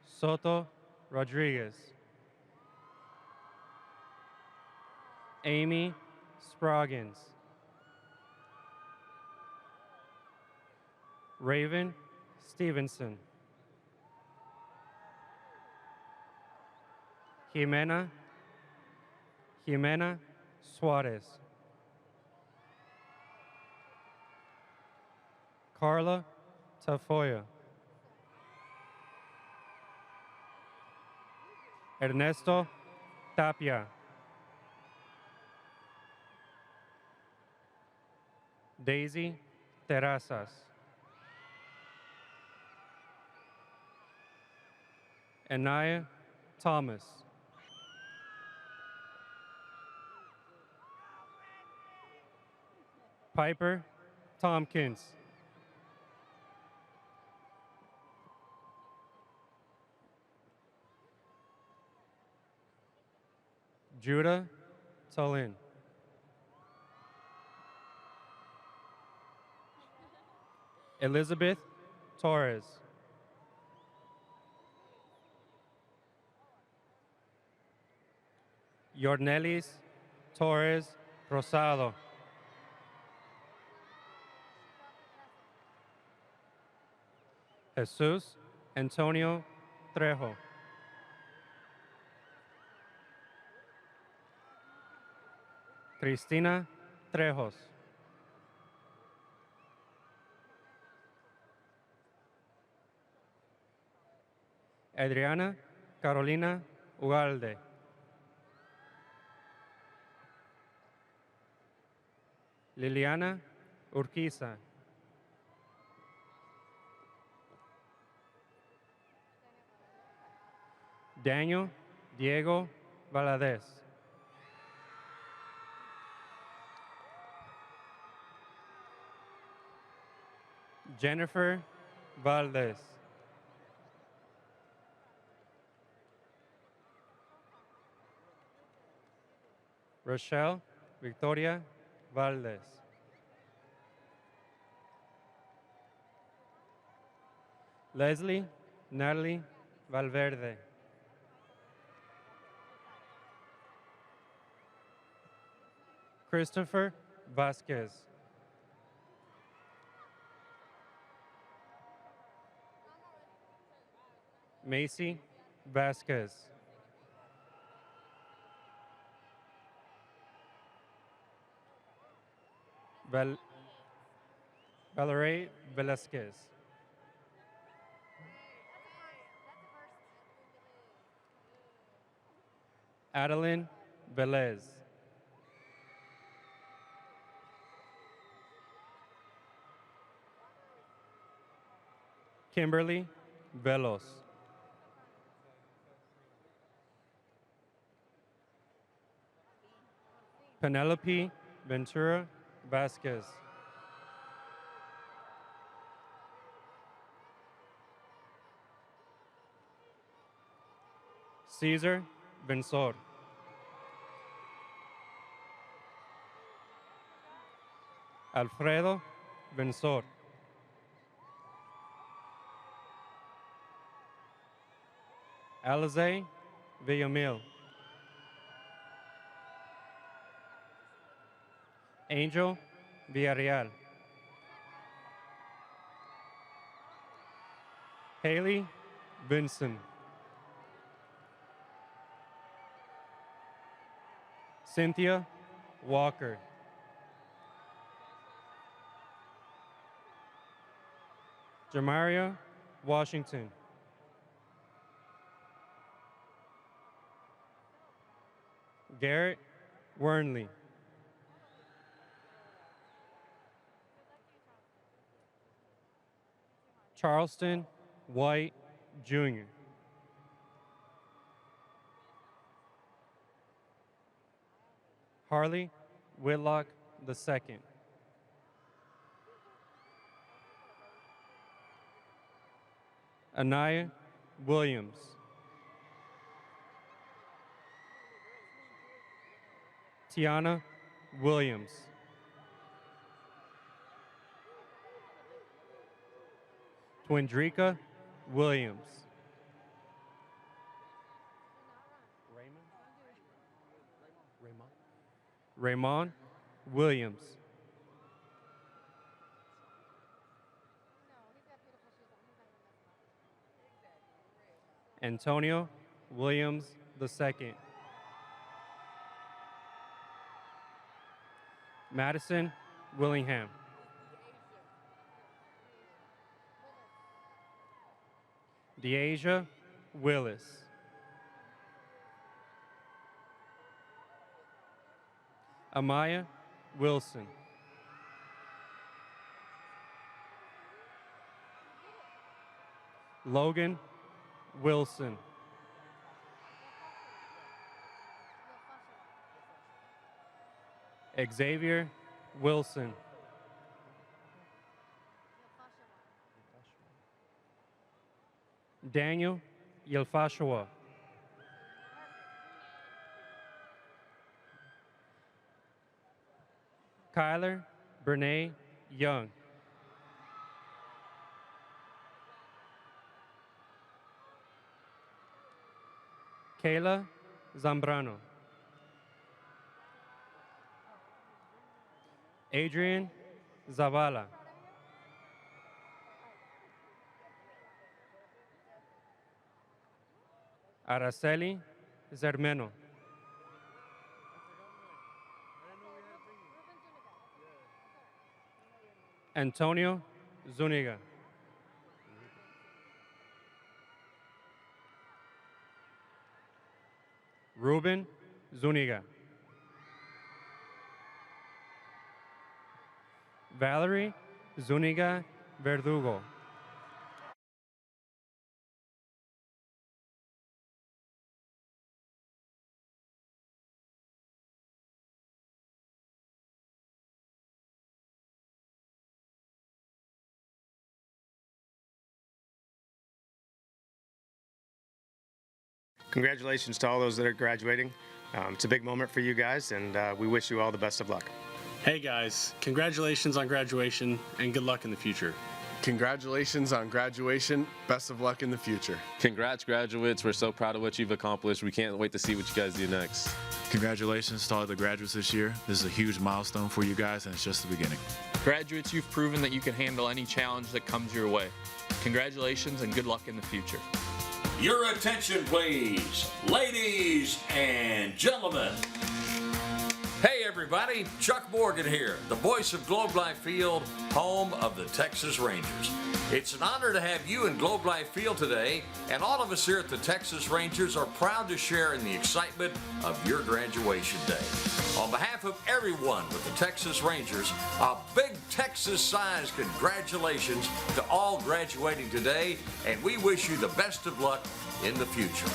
Soto Rodriguez. Amy Spraggins. Raven Stevenson. Jimena Suarez. Carla Tafoya. Ernesto Tapia. Daisy Terrazas. Anaya Thomas. Piper Tompkins. Judah Tulin. Elizabeth Torres. Yornelis Torres Rosado. Jesus Antonio Trejo. Cristina Trejos. Adriana Carolina Ugalde. Liliana Urquiza. Daniel Diego Valadez. Jennifer Valdez. Rochelle Victoria Valdez. Leslie Natalie Valverde. Christopher Vasquez. Macy Vasquez. Valerie Velasquez. Adeline Velez. Kimberly Velos. Penelope Ventura Vasquez. Cesar Bensor. Alfredo Bensor. Alize Villamil. Angel Villarreal. Haley Vinson. Cynthia Walker. Jamaria Washington. Garrett Wernley. Charleston White Jr. Harley Whitlock II. Anaya Williams. Tiana Williams. Twindrika Williams. Raymond Williams. Antonio Williams II. Madison Willingham. Deasia Willis. Amaya Wilson. Logan Wilson. Xavier Wilson. Daniel Yelfashua. Kyler Brene Young. Kayla Zambrano. Adrian Zavala. Araceli Zermeno. Antonio Zuniga. Ruben Zuniga. Valerie Zuniga Verdugo. Congratulations to all those that are graduating. It's a big moment for you guys, and we wish you all the best of luck. Hey guys, congratulations on graduation and good luck in the future. Congratulations on graduation. Best of luck in the future. Congrats, graduates. We're so proud of what you've accomplished. We can't wait to see what you guys do next. Congratulations to all the graduates this year. This is a huge milestone for you guys, and it's just the beginning. Graduates, you've proven that you can handle any challenge that comes your way. Congratulations and good luck in the future. Your attention, please, ladies and gentlemen. Hey everybody, Chuck Morgan here, the voice of Globe Life Field, home of the Texas Rangers. It's an honor to have you in Globe Life Field today, and all of us here at the Texas Rangers are proud to share in the excitement of your graduation day. On behalf of everyone with the Texas Rangers, a big Texas-sized congratulations to all graduating today, and we wish you the best of luck in the future.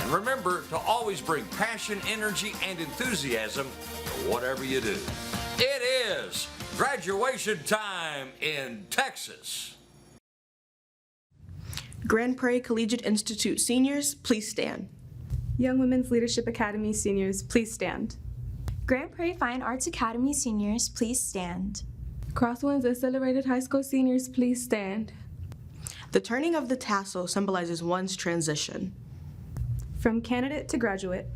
And remember to always bring passion, energy, and enthusiasm to whatever you do. It is graduation time in Texas. Grand Prairie Collegiate Institute seniors, please stand. Young Women's Leadership Academy seniors, please stand. Grand Prairie Fine Arts Academy seniors, please stand. Crosswinds Accelerated High School seniors, please stand. The turning of the tassel symbolizes one's transition. From candidate to graduate.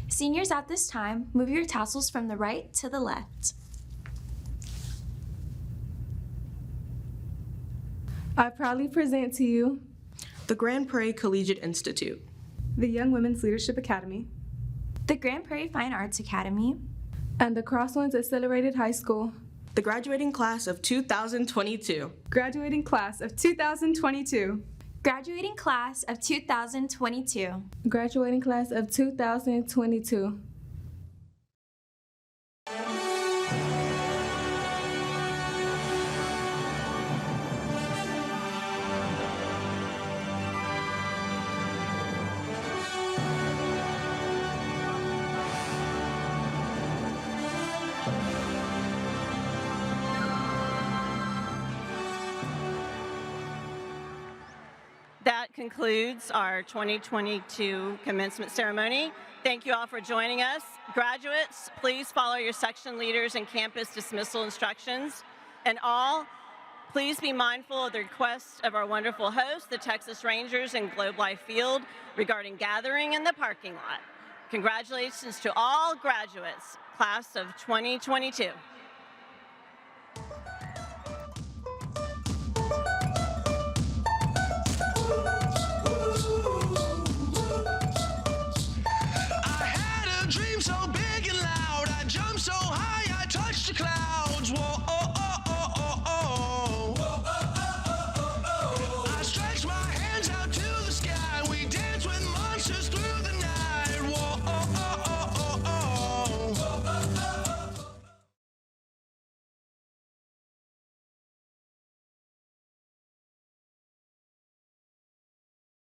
Seniors, at this time, move your tassels from the right to the left. I proudly present to you the Grand Prairie Collegiate Institute, the Young Women's Leadership Academy, the Grand Prairie Fine Arts Academy, and the Crosswinds Accelerated High School. The graduating class of 2022. Graduating class of 2022. Graduating class of 2022. Graduating class of 2022. That concludes our 2022 commencement ceremony. Thank you all for joining us. Graduates, please follow your section leaders and campus dismissal instructions. And all, please be mindful of the requests of our wonderful hosts, the Texas Rangers and Globe Life Field, regarding gathering in the parking lot. Congratulations to all graduates, class of 2022.